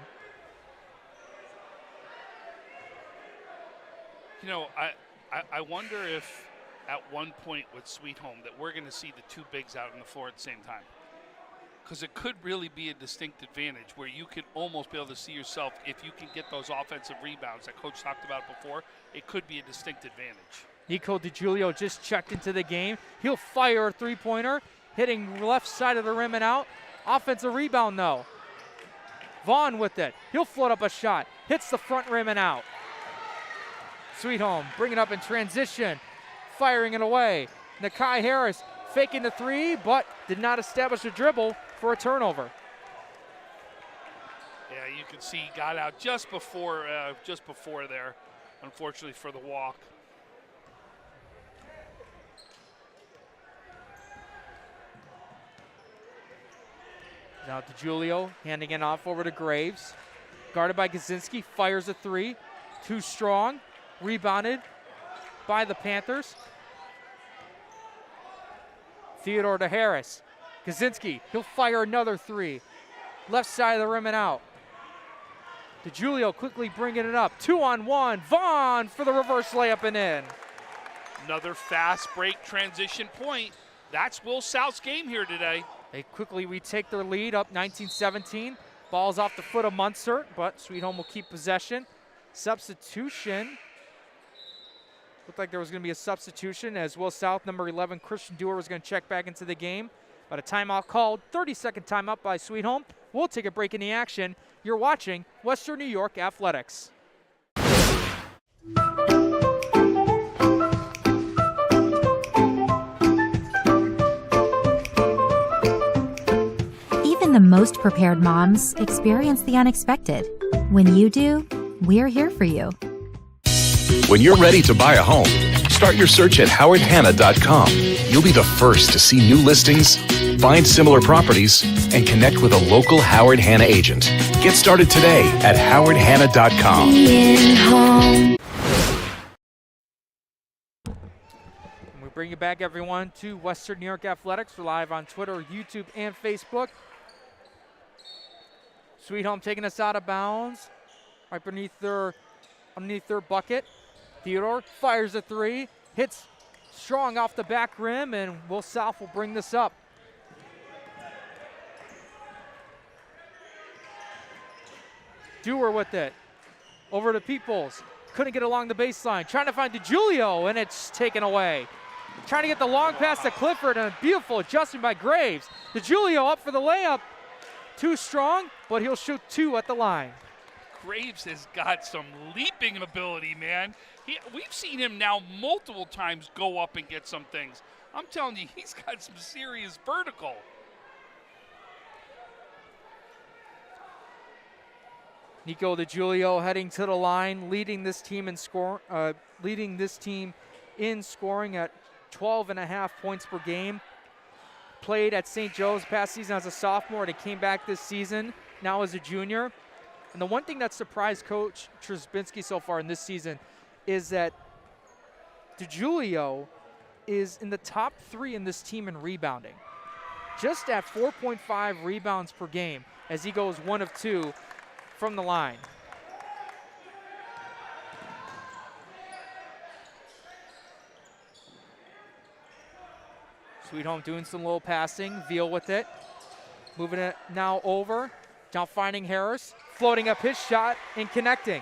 You know, I wonder if at one point with Sweet Home that we're going to see the 2 bigs out on the floor at the same time. Because it could really be a distinct advantage where you could almost be able to see yourself, if you can get those offensive rebounds that Coach talked about before, it could be a distinct advantage. Nico DiGiulio just checked into the game. He'll fire a 3-pointer, hitting left side of the rim and out. Offensive rebound, though. Vaughn with it. He'll float up a shot. Hits the front rim and out. Sweet Home bringing it up in transition, firing it away. Nakai Harris faking the 3, but did not establish a dribble for a turnover. Yeah, you can see he got out just before there, unfortunately for the walk. Now DiGiulio handing it off over to Graves. Guarded by Kaczynski, fires a three. Too strong. Rebounded by the Panthers. Theodore to Harris. Kaczynski, he'll fire another three. Left side of the rim and out. DiGiulio quickly bringing it up. 2-on-1. Vaughn for the reverse layup and in. Another fast break transition point. That's Will South's game here today. They quickly retake their lead up 19-17. Ball's off the foot of Munsert, but Sweet Home will keep possession. Substitution. Looked like there was going to be a substitution as Will South, number 11, Christian Dewar, was going to check back into the game. But a timeout called, 30-second timeout by Sweet Home. We'll take a break in the action. You're watching Western New York Athletics. Even the most prepared moms experience the unexpected. When you do, we're here for you. When you're ready to buy a home, start your search at howardhanna.com. You'll be the first to see new listings, find similar properties, and connect with a local Howard Hanna agent. Get started today at howardhanna.com. We bring you back, everyone, to Western New York Athletics. We're live on Twitter, YouTube, and Facebook. Sweet Home taking us out of bounds, right underneath their bucket. Theodore fires a three, hits strong off the back rim, and Will South will bring this up. Dewar with it. Over to Peoples. Couldn't get along the baseline. Trying to find DiGiulio, and it's taken away. Trying to get the long pass to Clifford, and a beautiful adjustment by Graves. DiGiulio up for the layup. Too strong, but he'll shoot two at the line. Graves has got some leaping ability, man. We've seen him now multiple times go up and get some things. I'm telling you, he's got some serious vertical. Nico DiGiulio heading to the line, leading this team in scoring at 12.5 points per game. Played at St. Joe's past season as a sophomore, and he came back this season now as a junior. And the one thing that surprised Coach Trzebinski so far in this season is that DiGiulio is in the top 3 in this team in rebounding. Just at 4.5 rebounds per game as he goes 1 of 2 from the line. Sweet Home doing some little passing. Veal with it. Moving it now over. Now finding Harris. Floating up his shot and connecting.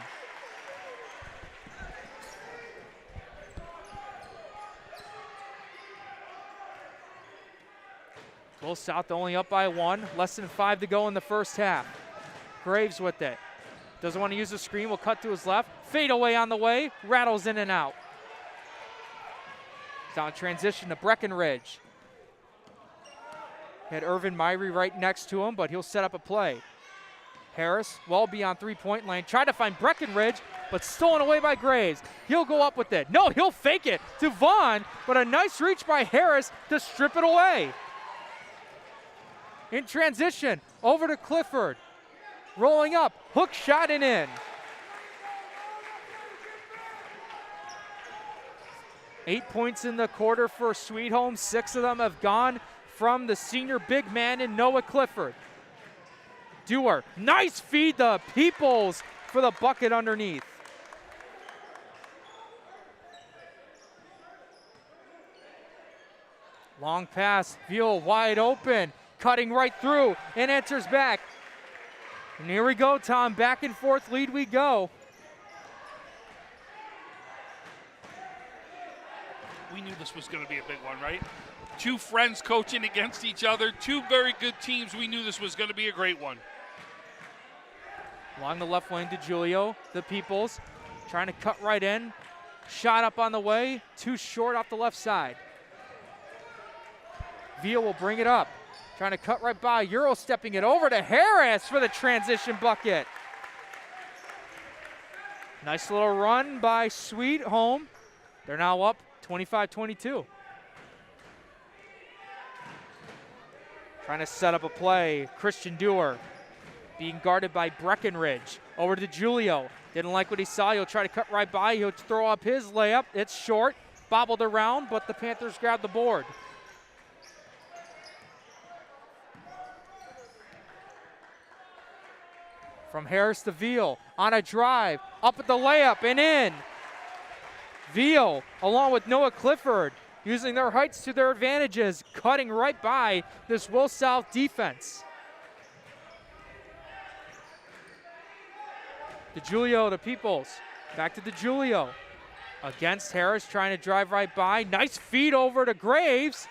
Will South only up by 1. Less than 5 to go in the first half. Graves with it. Doesn't want to use the screen. Will cut to his left. Fade away on the way. Rattles in and out. Down transition to Breckenridge. Had Irvin Myrie right next to him, but he'll set up a play. Harris, well beyond three-point line, tried to find Breckenridge, but stolen away by Graves. He'll go up with it. No, he'll fake it to Vaughn, but a nice reach by Harris to strip it away. In transition, over to Clifford. Rolling up, hook shot and in. 8 points in the quarter for Sweet Home. 6 of them have gone from the senior big man in Noah Clifford. Dewar, nice feed to Peoples for the bucket underneath. Long pass, Veal wide open, cutting right through and enters back. And here we go, Tom, back and forth lead we go. We knew this was going to be a big one, right? Two friends coaching against each other, two very good teams. We knew this was going to be a great one. Along the left lane to Julio, the Peoples, trying to cut right in. Shot up on the way, too short off the left side. Veal will bring it up, trying to cut right by. Euro stepping it over to Harris for the transition bucket. Nice little run by Sweet Home. They're now up 25-22. Trying to set up a play. Christian Dewar being guarded by Breckenridge. Over to Julio. Didn't like what he saw. He'll try to cut right by. He'll throw up his layup. It's short. Bobbled around, but the Panthers grab the board. From Harris to Veal on a drive. Up at the layup and in. Veal, along with Noah Clifford, using their heights to their advantages, cutting right by this Will South defense. DeJulio to Peoples. Back to DeJulio. Against Harris, trying to drive right by. Nice feed over to Graves.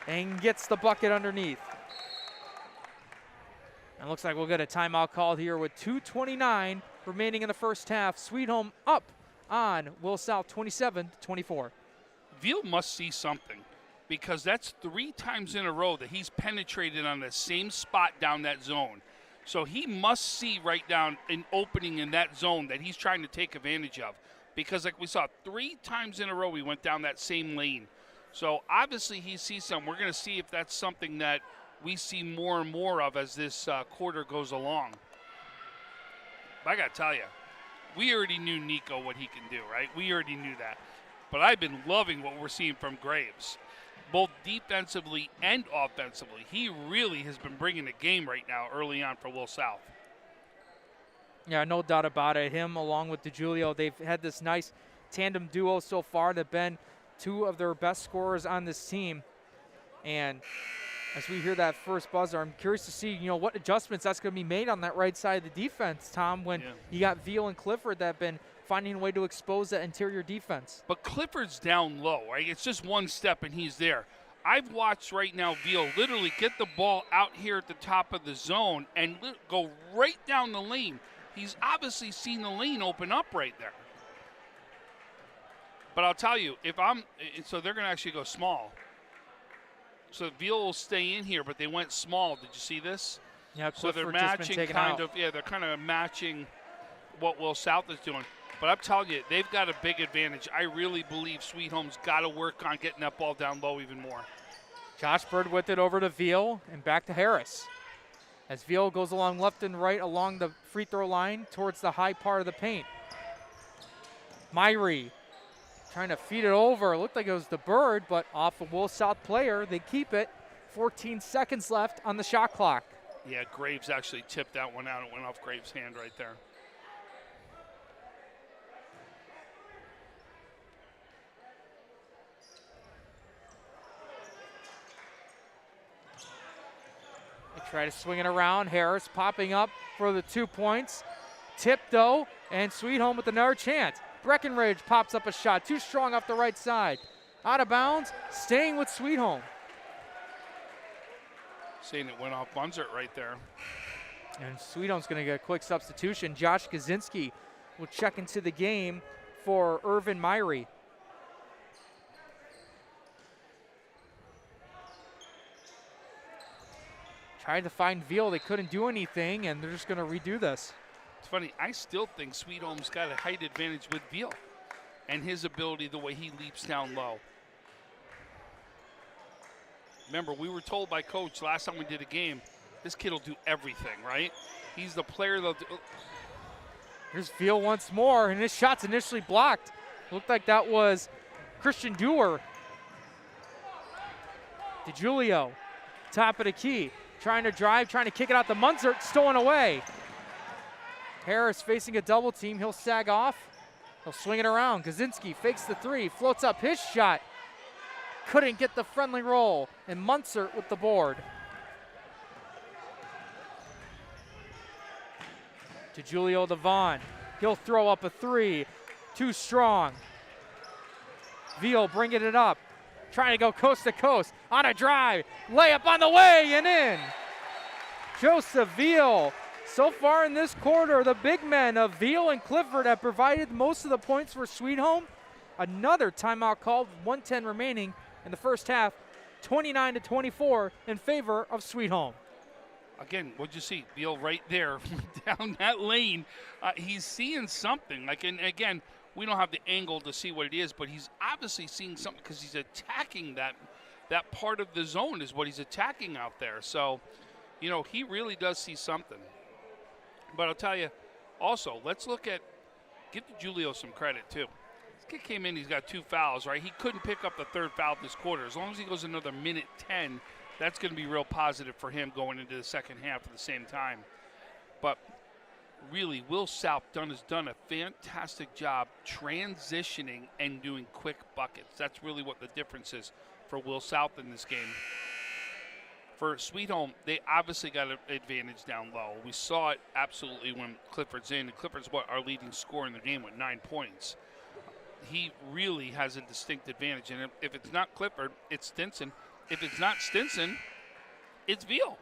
And gets the bucket underneath. And looks like we'll get a timeout called here with 2:29 remaining in the first half. Sweet Home up on Will South 27-24. Veal must see something, because that's 3 times in a row that he's penetrated on the same spot down that zone. So he must see right down an opening in that zone that he's trying to take advantage of, because like we saw 3 times in a row we went down that same lane. So obviously he sees something. We're going to see if that's something that we see more and more of as this quarter goes along. But I got to tell you, we already knew Nico what he can do, right? We already knew that. But I've been loving what we're seeing from Graves, both defensively and offensively. He really has been bringing the game right now early on for Will South. Yeah, no doubt about it. Him along with DeJulio, they've had this nice tandem duo so far. They've been 2 of their best scorers on this team. And as we hear that first buzzer, I'm curious to see, what adjustments that's going to be made on that right side of the defense, Tom, when you got Veal and Clifford that have been finding a way to expose that interior defense. But Clifford's down low, right? It's just one step and he's there. I've watched right now Veal literally get the ball out here at the top of the zone and go right down the lane. He's obviously seen the lane open up right there. But I'll tell you, so they're going to actually go small. So Veal will stay in here, but they went small. Did you see this? Yeah, so they're Clifford matching they're kind of matching what Will South is doing. But I'm telling you, they've got a big advantage. I really believe Sweet Home's got to work on getting that ball down low even more. Josh Bird with it over to Veal and back to Harris. As Veal goes along left and right along the free throw line towards the high part of the paint. Myrie trying to feed it over. It looked like it was the Bird, but off a Will South player. They keep it. 14 seconds left on the shot clock. Yeah, Graves actually tipped that one out. It went off Graves' hand right there. They try to swing it around. Harris popping up for the 2 points. Tipped though, and Sweet Home with another chance. Breckenridge pops up a shot. Too strong off the right side. Out of bounds, staying with Sweet Home. Saying it went off Bunzert right there. And Sweet Home's going to get a quick substitution. Josh Kaczynski will check into the game for Irvin Myrie. Tried to find Veal. They couldn't do anything, and they're just going to redo this. It's funny, I still think Sweet Home's got a height advantage with Veal and his ability, the way he leaps down low. Remember, we were told by Coach last time we did a game, this kid will do everything, right? He's the player that'll do. Here's Veal once more, and his shot's initially blocked. Looked like that was Christian Dewar. DeJulio, top of the key, trying to drive, trying to kick it out to Munzert, stolen away. Harris facing a double team. He'll sag off. He'll swing it around. Kaczynski fakes the 3, floats up his shot. Couldn't get the friendly roll. And Munzert with the board. DeJulio Devon. He'll throw up a 3. Too strong. Veal bringing it up. Trying to go coast to coast. On a drive. Layup on the way and in. Joseph Veal. So far in this quarter, the big men of Veal and Clifford have provided most of the points for Sweet Home. Another timeout called, 1:10 remaining in the first half, 29-24 in favor of Sweet Home. again, what'd you see? Beal right there down that lane. He's seeing something. Like, and again, we don't have the angle to see what it is, but he's obviously seeing something because he's attacking that part of the zone is what he's attacking out there. So, you know, he really does see something. But I'll tell you, also, let's give Julio some credit, too. This kid came in, he's got 2 fouls, right? He couldn't pick up the 3rd foul this quarter. As long as he goes another minute 10, that's going to be real positive for him going into the second half at the same time. But really, Will South has done a fantastic job transitioning and doing quick buckets. That's really what the difference is for Will South in this game. For Sweet Home, they obviously got an advantage down low. We saw it absolutely when Clifford's in. And Clifford's our leading scorer in the game with 9 points. He really has a distinct advantage. And if it's not Clifford, it's Stinson. If it's not Stinson, it's Veal,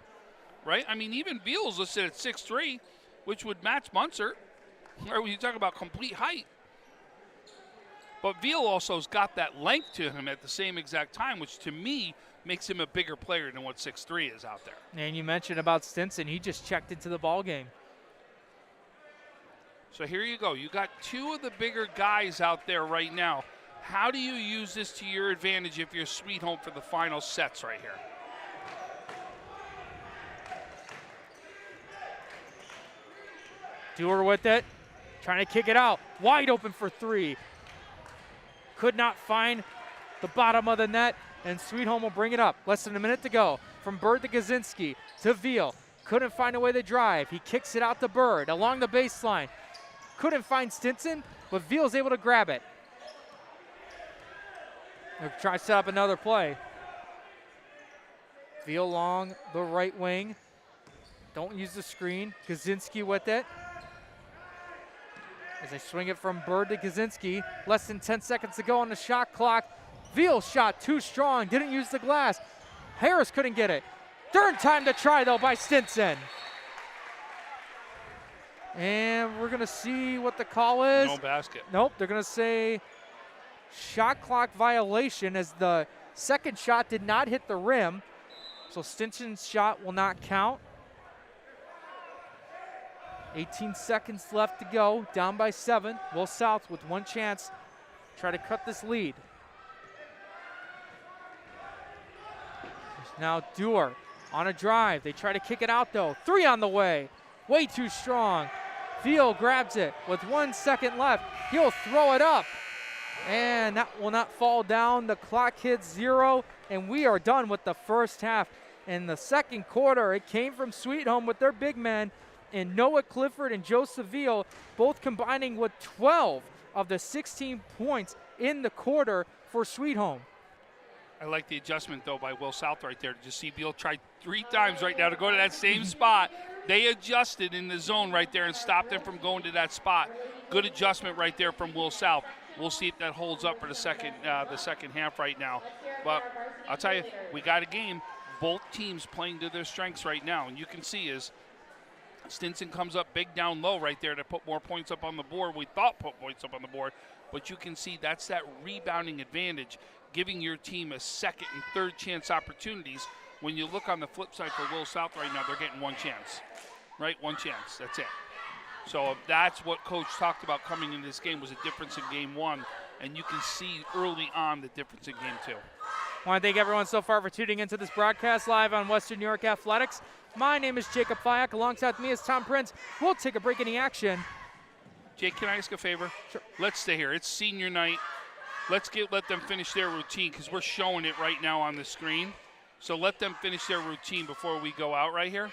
right? I mean, even Veal's listed at 6'3", which would match Munzer, or when you talk about complete height. But Veal also's got that length to him at the same exact time, which to me makes him a bigger player than what 6'3" is out there. And you mentioned about Stinson. He just checked into the ball game. So here you go. You got 2 of the bigger guys out there right now. How do you use this to your advantage if you're Sweet Home for the final sets right here? Dewar with it, trying to kick it out. Wide open for 3. Could not find the bottom of the net, and Sweet Home will bring it up. Less than a minute to go. From Bird to Kaczynski to Veal. Couldn't find a way to drive. He kicks it out to Bird along the baseline. Couldn't find Stinson, but Veal's able to grab it. They'll try to set up another play. Veal along the right wing. Don't use the screen. Kaczynski with it. As they swing it from Bird to Kaczynski. Less than 10 seconds to go on the shot clock. Veal shot too strong. Didn't use the glass. Harris couldn't get it. Third time to try, though, by Stinson. And we're going to see what the call is. No basket. Nope, they're going to say shot clock violation as the second shot did not hit the rim. So Stinson's shot will not count. 18 seconds left to go, down by 7. Will South with 1 chance, try to cut this lead. There's now Dewar on a drive. They try to kick it out though. 3 on the way, way too strong. Veal grabs it with 1 second left. He'll throw it up. And that will not fall down. The clock hits 0, and we are done with the first half. In the second quarter, it came from Sweet Home with their big men, and Noah Clifford and Joseph Veal both combining with 12 of the 16 points in the quarter for Sweet Home. I like the adjustment, though, by Will South right there. Just see Veal try 3 times right now to go to that same spot. They adjusted in the zone right there and stopped them from going to that spot. Good adjustment right there from Will South. We'll see if that holds up for the second half right now. But I'll tell you, we got a game. Both teams playing to their strengths right now. And you can see is Stinson comes up big down low right there to put more points up on the board. We thought put points up on the board. But you can see that's that rebounding advantage, giving your team a second and third chance opportunities. When you look on the flip side for Will South right now, they're getting 1 chance. Right? 1 chance. That's it. So that's what Coach talked about coming into this game was a difference in Game 1, and you can see early on the difference in Game 2. I want to thank everyone so far for tuning into this broadcast live on Western New York Athletics. My name is Jacob Fyack. Alongside me is Tom Prince. We'll take a break in the action. Jake, can I ask a favor? Sure. Let's stay here. It's senior night. Let them finish their routine because we're showing it right now on the screen. So let them finish their routine before we go out right here.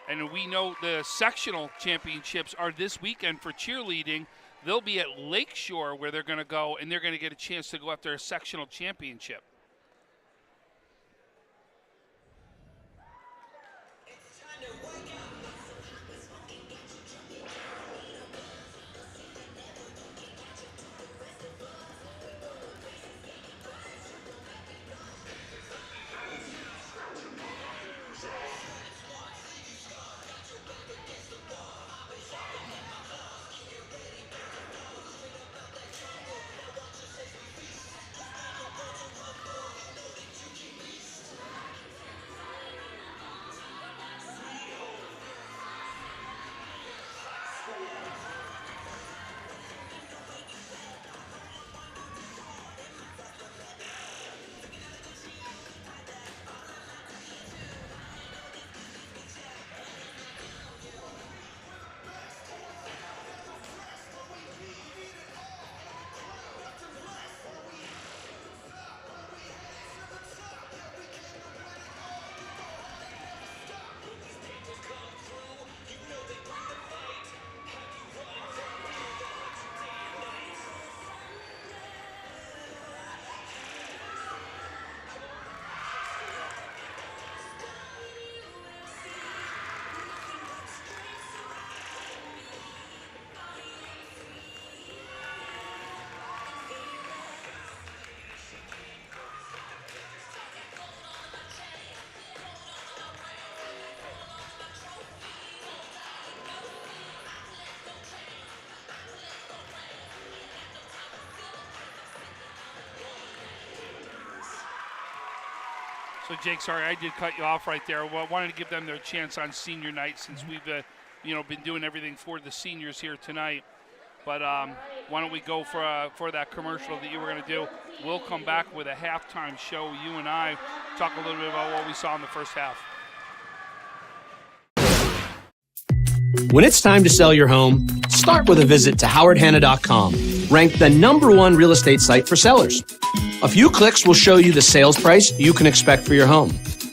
And we know the sectional championships are this weekend for cheerleading. They'll be at Lakeshore where they're going to go, and they're going to get a chance to go after a sectional championship. So, Jake, sorry, I did cut you off right there. Well, I wanted to give them their chance on senior night since we've been doing everything for the seniors here tonight. But why don't we go for that commercial that you were going to do? We'll come back with a halftime show. You and I talk a little bit about what we saw in the first half. When it's time to sell your home, start with a visit to howardhanna.com, ranked the #1 real estate site for sellers. A few clicks will show you the sales price you can expect for your home.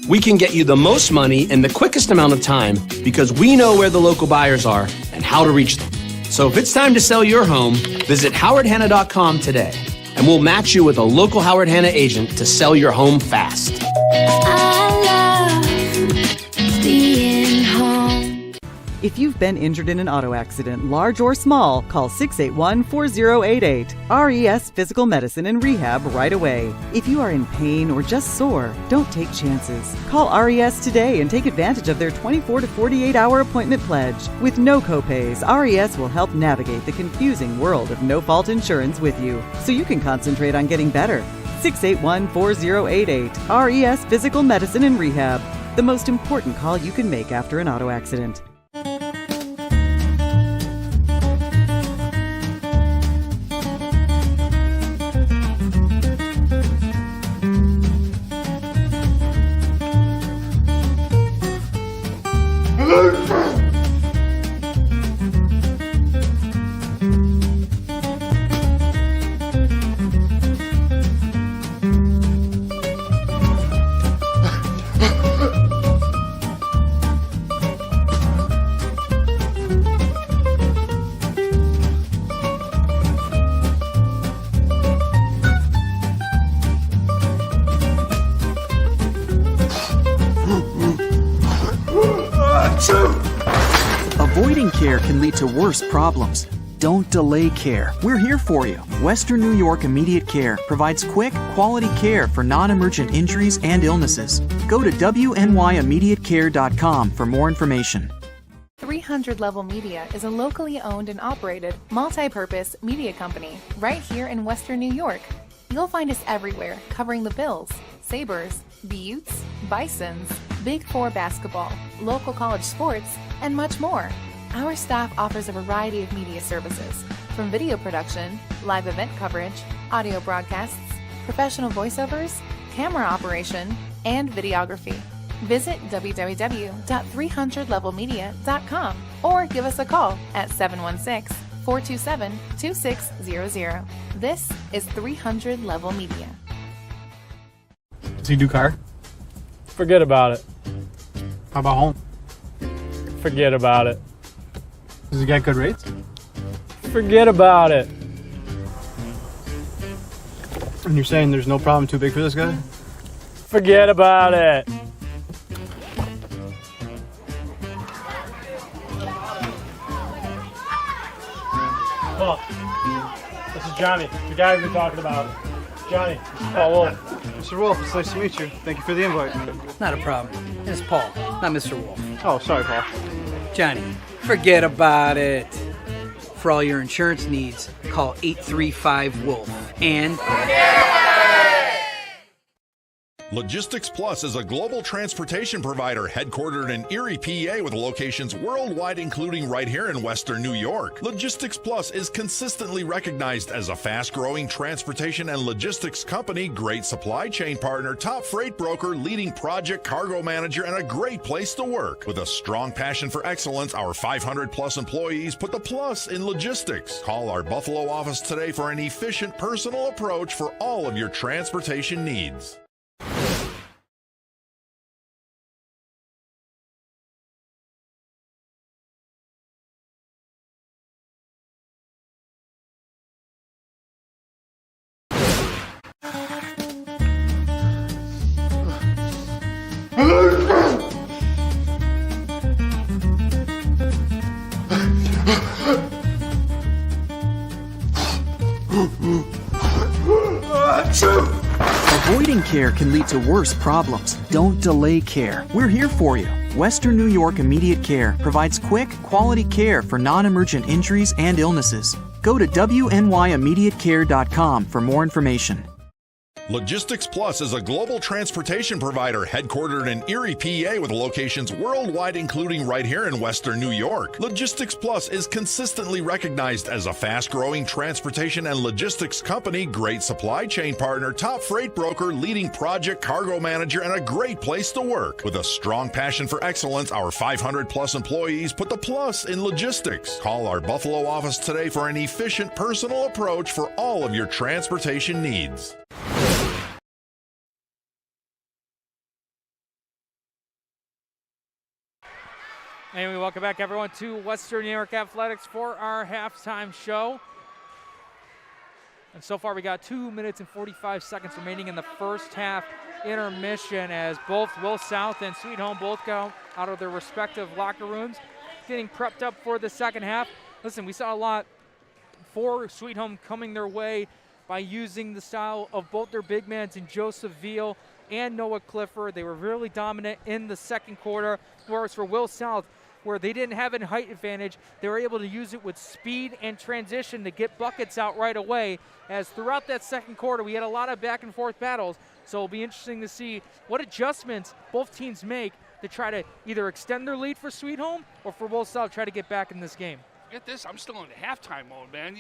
We can get you the most money in the quickest amount of time because we know where the local buyers are and how to reach them. So if it's time to sell your home, visit howardhanna.com today, and we'll match you with a local Howard Hanna agent to sell your home fast. If you've been injured in an auto accident, large or small, call 681-4088. RES Physical Medicine and Rehab right away. If you are in pain or just sore, don't take chances. Call RES today and take advantage of their 24 to 48-hour appointment pledge. With no copays, RES will help navigate the confusing world of no-fault insurance with you, so you can concentrate on getting better. 681-4088. RES Physical Medicine and Rehab. The most important call you can make after an auto accident. Avoiding care can lead to worse problems. Don't delay care. We're here for you. Western New York Immediate Care provides quick, quality care for non-emergent injuries and illnesses. Go to WNYImmediatecare.com for more information. 300 Level Media is a locally owned and operated, multi-purpose media company right here in Western New York. You'll find us everywhere, covering the Bills, Sabres, Buttes, Bisons, Big Four basketball, local college sports, and much more. Our staff offers a variety of media services, from video production, live event coverage, audio broadcasts, professional voiceovers, camera operation, and videography. Visit www.300levelmedia.com or give us a call at 716-427-2600. This is 300 Level Media. Does he do car? Forget about it. How about home? Forget about it. Does he get good rates? Forget about it. And you're saying there's no problem too big for this guy? Forget about it. Paul, this is Johnny, the guy we've been talking about. Johnny, this is Paul Wolf. Mr. Wolf, it's nice to meet you. Thank you for the invite. Not a problem. It's Paul, not Mr. Wolf. Oh, sorry, Paul. Johnny, forget about it. For all your insurance needs, call 835-WOLF. And... Logistics Plus is a global transportation provider headquartered in Erie, PA with locations worldwide, including right here in Western New York. Logistics Plus is consistently recognized as a fast-growing transportation and logistics company, great supply chain partner, top freight broker, leading project cargo manager, and a great place to work. With a strong passion for excellence, our 500-plus employees put the plus in logistics. Call our Buffalo office today for an efficient, personal approach for all of your transportation needs. Avoiding care can lead to worse problems. Don't delay care. We're here for you. Western New York Immediate Care provides quick, quality care for non-emergent injuries and illnesses. Go to WNYImmediatecare.com for more information. Logistics Plus is a global transportation provider headquartered in Erie, PA, with locations worldwide, including right here in Western New York. Logistics Plus is consistently recognized as a fast-growing transportation and logistics company, great supply chain partner, top freight broker, leading project cargo manager, and a great place to work. With a strong passion for excellence, our 500-plus employees put the plus in logistics. Call our Buffalo office today for an efficient, personal approach for all of your transportation needs. And we welcome back everyone to Western New York Athletics for our halftime show. And so far we got 2 minutes and 45 seconds remaining in the first half intermission as both Will South and Sweet Home both go out of their respective locker rooms, getting prepped up for the second half. Listen, we saw a lot for Sweet Home coming their way by using the style of both their big men in Joseph Veal and Noah Clifford. They were really dominant in the second quarter, whereas for Will South, where they didn't have a height advantage, they were able to use it with speed and transition to get buckets out right away. As throughout that second quarter, we had a lot of back and forth battles, so it'll be interesting to see what adjustments both teams make to try to either extend their lead for Sweet Home or for Will South try to get back in this game. Get this, I'm still in the halftime mode, man.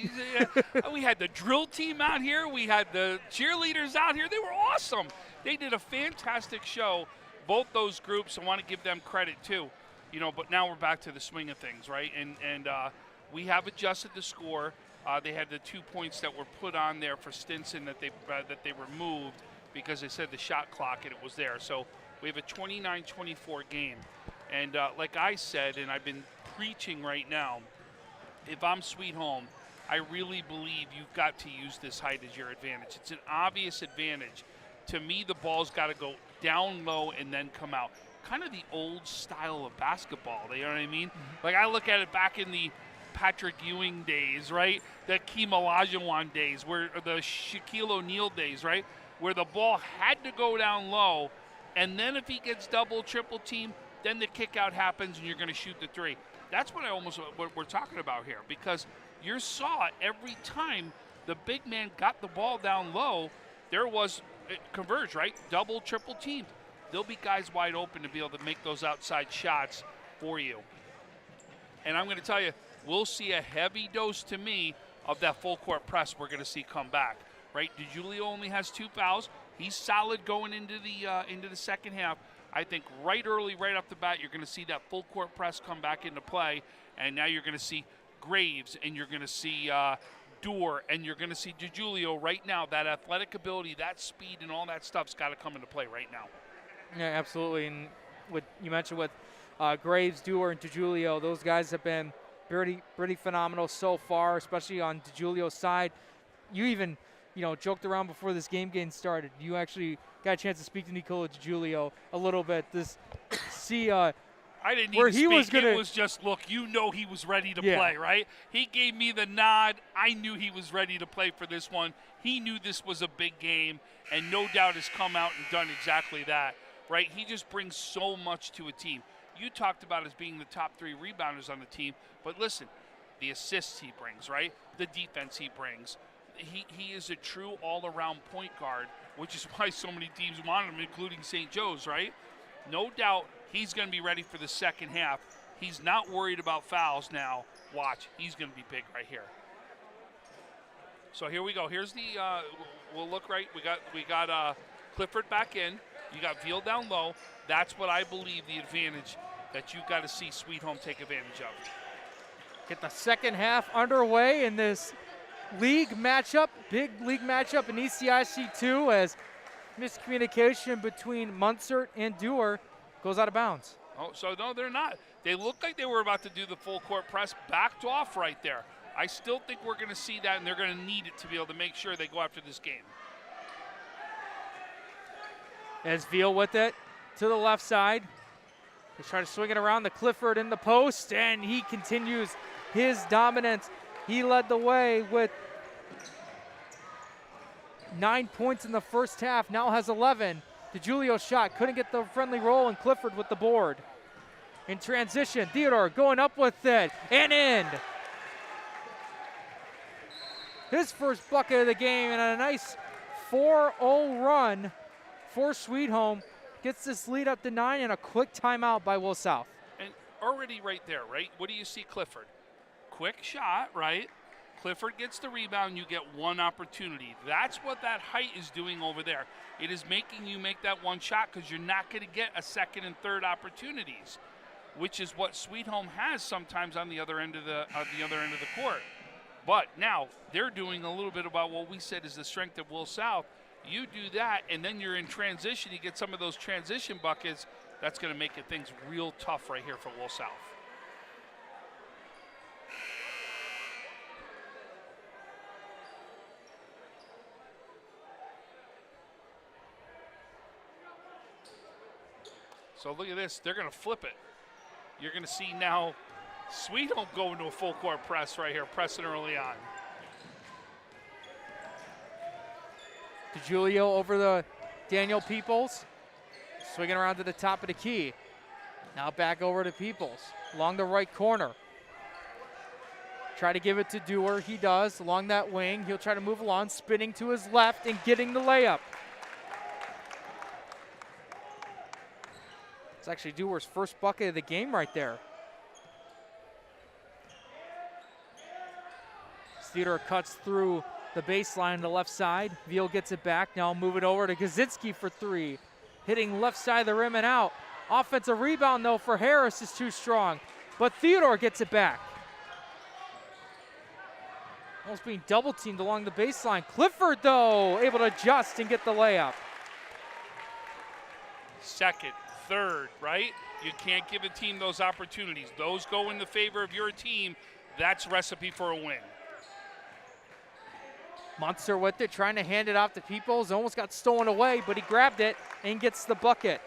We had the drill team out here. We had the cheerleaders out here. They were awesome. They did a fantastic show, both those groups. I want to give them credit, too. You know, but now we're back to the swing of things, right? And we have adjusted the score. They had the 2 points that were put on there for Stinson that they removed because they said the shot clock and it was there. So we have a 29-24 game. And like I said, and I've been preaching right now, if I'm Sweet Home, I really believe you've got to use this height as your advantage. It's an obvious advantage. To me, the ball's got to go down low and then come out. Kind of the old style of basketball, you know what I mean? Like I look at it back in the Patrick Ewing days, right? The Hakeem Olajuwon days, where the Shaquille O'Neal days, right? Where the ball had to go down low, and then if he gets double, triple team, then the kick out happens and you're going to shoot the three. That's what we're talking about here, because you saw it every time the big man got the ball down low, there was it converged, right? Double, triple team. There'll be guys wide open to be able to make those outside shots for you. And I'm going to tell you, we'll see a heavy dose to me of that full court press we're going to see come back, right? DiGiulio only has 2 fouls. He's solid going into the second half. I think right early, right off the bat, you're going to see that full court press come back into play, and now you're going to see Graves, and you're going to see Doer, and you're going to see DiGiulio right now. That athletic ability, that speed, and all that stuff's got to come into play right now. Yeah, absolutely. And what you mentioned with Graves, Doer, and DiGiulio, those guys have been pretty phenomenal so far, especially on DiGiulio's side. You even, joked around before this game getting started. You actually got a chance to speak to Nikola DiGiulio a little bit. I didn't even speak. It was just, look, he was ready to play, right? He gave me the nod. I knew he was ready to play for this one. He knew this was a big game, and no doubt has come out and done exactly that, right? He just brings so much to a team. You talked about as being the top 3 rebounders on the team, but listen, the assists he brings, right? The defense he brings. He is a true all-around point guard, which is why so many teams want him, including St. Joe's, right? No doubt he's going to be ready for the second half. He's not worried about fouls now. Watch, he's going to be big right here. So here we go. Here's the we'll look right. We got Clifford back in. You got Veal down low. That's what I believe the advantage that you've got to see Sweet Home take advantage of. Get the second half underway in this league matchup, big league matchup in ECIC2 as miscommunication between Munsert and Doer goes out of bounds. Oh, so no, they're not. They looked like they were about to do the full court press, backed off right there. I still think we're going to see that, and they're going to need it to be able to make sure they go after this game. As Veal with it to the left side. They try to swing it around the Clifford in the post, and he continues his dominance. He led the way with 9 points in the first half, now has 11. DiGiulio shot, couldn't get the friendly roll, and Clifford with the board. In transition, Theodore going up with it, and in. His first bucket of the game, and a nice 4-0 run for Sweet Home. Gets this lead up to 9 and a quick timeout by Will South. And already right there, right? What do you see, Clifford? Quick shot, right? Clifford gets the rebound, you get one opportunity. That's what that height is doing over there. It is making you make that one shot because you're not going to get a second and third opportunities, which is what Sweet Home has sometimes on the other end of the court. But now they're doing a little bit about what we said is the strength of Will South. You do that, and then you're in transition. You get some of those transition buckets. That's going to make things real tough right here for Will South. So look at this. They're going to flip it. You're going to see now Sweet Home go into a full court press right here, pressing early on. DeJulio over the Daniel Peoples. Swinging around to the top of the key. Now back over to Peoples along the right corner. Try to give it to Dewar. He does along that wing. He'll try to move along, spinning to his left and getting the layup. It's actually Dewar's first bucket of the game right there. Theodore cuts through the baseline on the left side. Veal gets it back. Now move it over to Kaczynski for 3. Hitting left side of the rim and out. Offensive rebound, though, for Harris is too strong. But Theodore gets it back. Almost being double teamed along the baseline. Clifford, though, able to adjust and get the layup. Second, third, right? You can't give a team those opportunities. Those go in the favor of your team. That's recipe for a win. Munster with it, trying to hand it off to Peoples. Almost got stolen away, but he grabbed it and gets the bucket.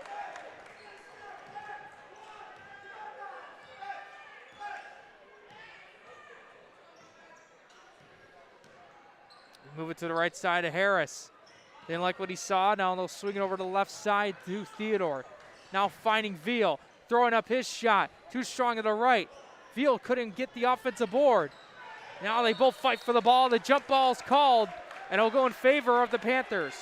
Move it to the right side of Harris. Didn't like what he saw. Now they'll swing it over to the left side to Theodore. Now finding Veal, throwing up his shot. Too strong to the right. Veal couldn't get the offensive board. Now they both fight for the ball. The jump ball is called, and it'll go in favor of the Panthers.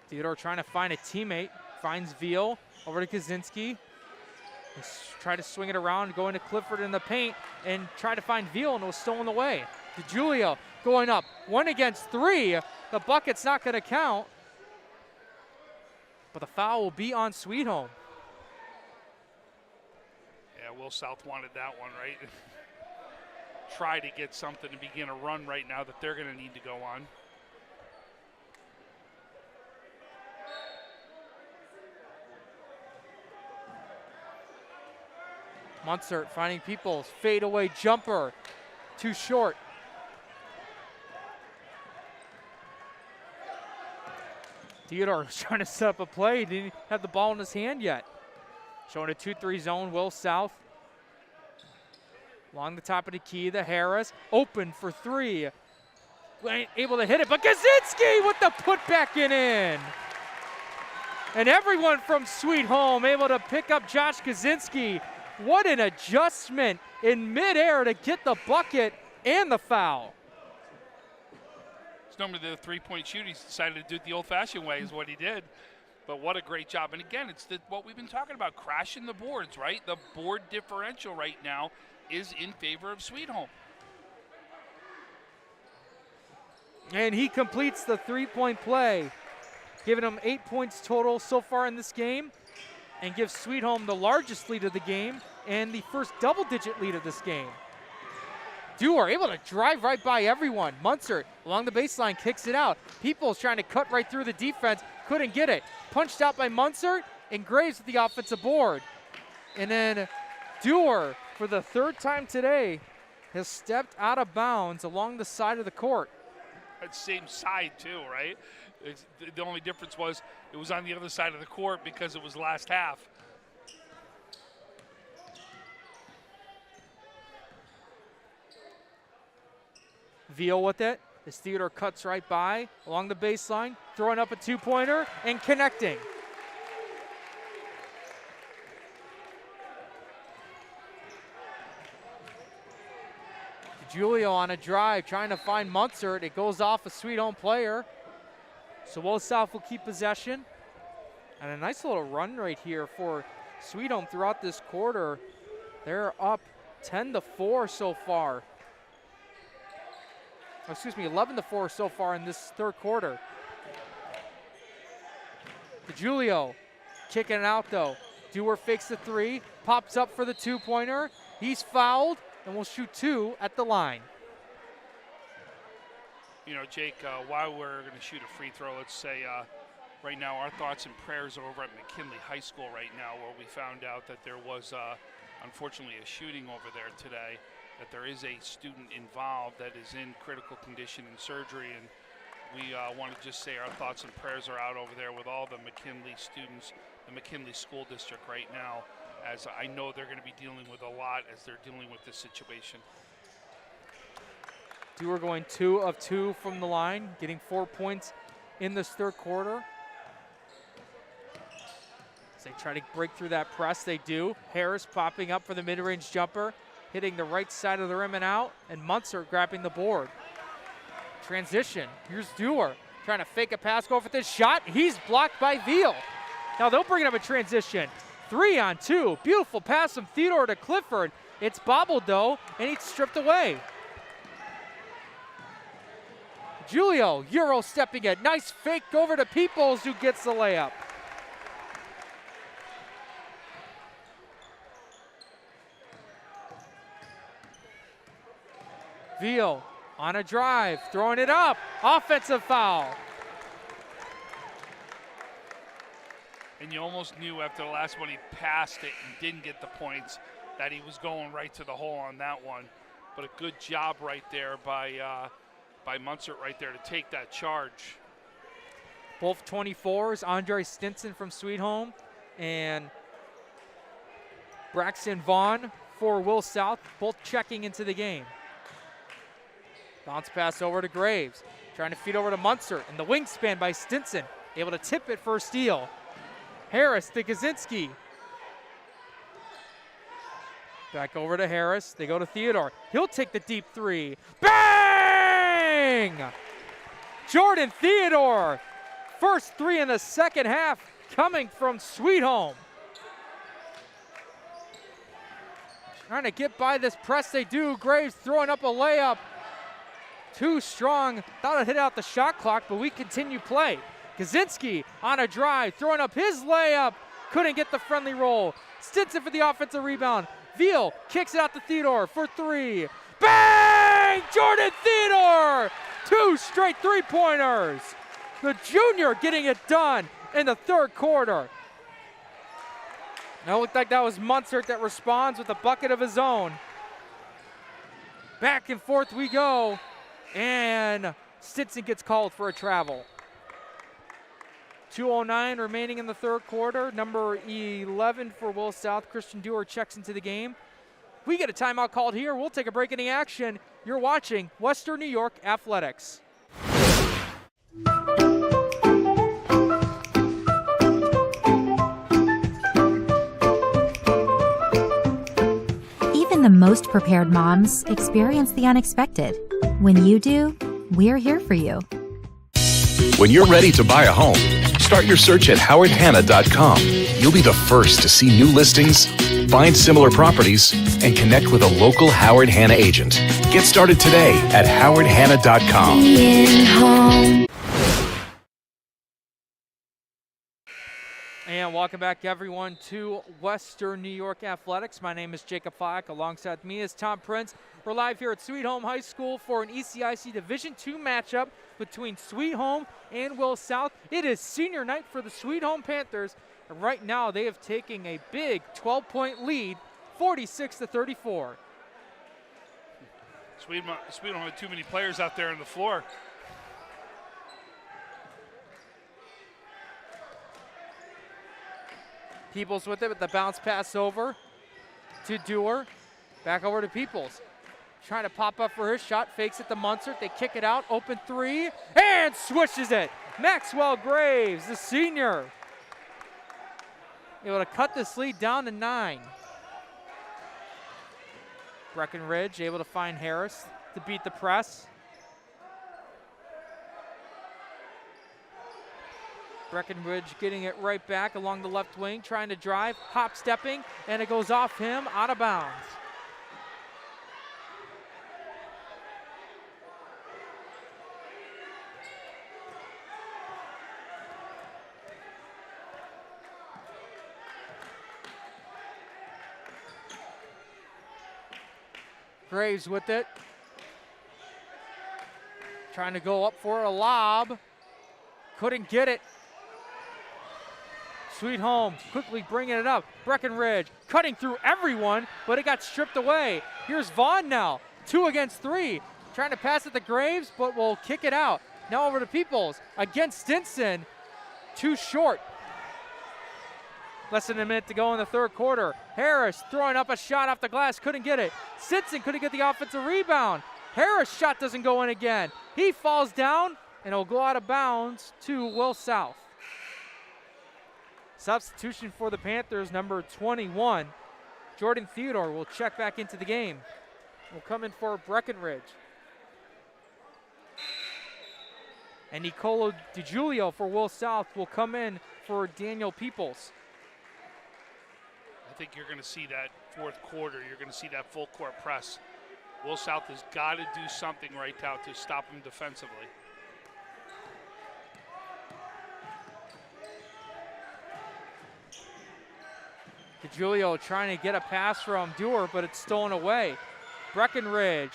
Theodore trying to find a teammate. Finds Veal over to Kaczynski. Try to swing it around, go into Clifford in the paint, and try to find Veal, and it was stolen away. DeJulio going up, 1 against 3. The bucket's not going to count, but the foul will be on Sweet Home. Yeah, Will South wanted that one, right? Try to get something to begin a run right now that they're going to need to go on. Munster finding Peoples, fadeaway jumper, too short. Theodore was trying to set up a play, didn't have the ball in his hand yet. Showing a 2-3 zone, Will South. Along the top of the key, the Harris, open for 3. Ain't able to hit it, but Kaczynski with the putback in. And everyone from Sweet Home able to pick up Josh Kaczynski. What an adjustment in midair to get the bucket and the foul. It's normally the three-point shooter. He's decided to do it the old-fashioned way is what he did. But what a great job. And again, it's what we've been talking about, crashing the boards, right? The board differential right now is in favor of Sweet Home. And he completes the three-point play, giving him 8 points total so far in this game, and gives Sweet Home the largest lead of the game and the first double-digit lead of this game. Dewar able to drive right by everyone. Munster along the baseline kicks it out. Peoples trying to cut right through the defense, couldn't get it. Punched out by Munster, and Graves with the offensive board. And then Dewar, for the 3rd time today, has stepped out of bounds along the side of the court. That same side too, right? The only difference was it was on the other side of the court because it was last half. Veal with it. As Theodore cuts right by along the baseline, throwing up a two-pointer and connecting. Julio on a drive, trying to find Munzert. It goes off a Sweet Home player. So Will South will keep possession. And a nice little run right here for Sweet Home throughout this quarter. They're up 10-4 so far. Oh, excuse me, 11-4 so far in this third quarter. Julio kicking it out though. Dewar fakes the three, pops up for the two-pointer. He's fouled and will shoot two at the line. You know, Jake, while we're going to shoot a free throw, let's say right now our thoughts and prayers are over at McKinley High School right now, where we found out that there was unfortunately a shooting over there today, that there is a student involved that is in critical condition in surgery, and we want to just say our thoughts and prayers are out over there with all the McKinley students, the McKinley School District right now, as I know they're going to be dealing with a lot as they're dealing with this situation. Dewar going 2 of 2 from the line, getting 4 points in this third quarter. As they try to break through that press, they do. Harris popping up for the mid-range jumper, hitting the right side of the rim and out, and Munzert grabbing the board. Transition, here's Dewar trying to fake a pass, go for this shot. He's blocked by Veal. Now they'll bring it up a transition. 3 on 2, beautiful pass from Theodore to Clifford. It's bobbled though, and he's stripped away. Julio, Euro stepping it. Nice fake over to Peoples, who gets the layup. Veal on a drive, throwing it up. Offensive foul. And you almost knew after the last one he passed it and didn't get the points that he was going right to the hole on that one. But a good job right there by Munzert right there to take that charge. Both 24s, Andre Stinson from Sweet Home and Braxton Vaughn for Will South, both checking into the game. Bounce pass over to Graves, trying to feed over to Munzert, and the wingspan by Stinson, able to tip it for a steal. Harris to Kaczynski. Back over to Harris, they go to Theodore. He'll take the deep three. Bang! Jordan Theodore, first three in the second half coming from Sweet Home. Trying to get by this press, they do. Graves throwing up a layup. Too strong, thought it hit out the shot clock, but we continue play. Kaczynski on a drive, throwing up his layup. Couldn't get the friendly roll. Stinson for the offensive rebound. Veal kicks it out to Theodore for three. Bang! Jordan Theodore! 2 straight three-pointers. The junior getting it done in the third quarter. Now it looked like that was Munzert that responds with a bucket of his own. Back and forth we go. And Stinson gets called for a travel. 2:09 remaining in the third quarter. Number 11 for Will South, Christian Dewar, checks into the game. We get a timeout called here. We'll take a break in the action. You're watching Western New York Athletics. Even the most prepared moms experience the unexpected. When you do, we're here for you. When you're ready to buy a home, start your search at howardhanna.com. You'll be the first to see new listings, find similar properties, and connect with a local Howard Hanna agent. Get started today at howardhanna.com. And welcome back, everyone, to Western New York Athletics. My name is Jacob Fyack. Alongside me is Tom Prince. We're live here at Sweet Home High School for an ECIC Division II matchup between Sweet Home and Will South. It is senior night for the Sweet Home Panthers. And right now, they have taken a big 12-point lead, 46-34. Sweet Home had too many players out there on the floor. Peoples with it, with the bounce pass over to Dewar. Back over to Peoples. trying to pop up for his shot, fakes it to Munster. They kick it out, open three, and swishes it. Maxwell Graves, the senior, able to cut this lead down to 9. Breckenridge able to find Harris to beat the press. Breckenridge getting it right back along the left wing, trying to drive, hop stepping, and it goes off him, out of bounds. Graves with it. Trying to go up for a lob. Couldn't get it. Sweet Home quickly bringing it up. Breckenridge cutting through everyone, but it got stripped away. Here's Vaughn now, 2 against 3. Trying to pass it to Graves, but will kick it out. Now over to Peoples against Stinson. Too short. Less than a minute to go in the third quarter. Harris throwing up a shot off the glass, couldn't get it. Stinson couldn't get the offensive rebound. Harris' shot doesn't go in again. He falls down, and it'll go out of bounds to Will South. Substitution for the Panthers, number 21. Jordan Theodore will check back into the game. Will come in for Breckenridge. And Nicolo DiGiulio for Will South will come in for Daniel Peoples. I think you're going to see that fourth quarter. You're going to see that full court press. Will South has got to do something right now to stop him defensively. DiGiulio trying to get a pass from Dewar, but it's stolen away. Breckenridge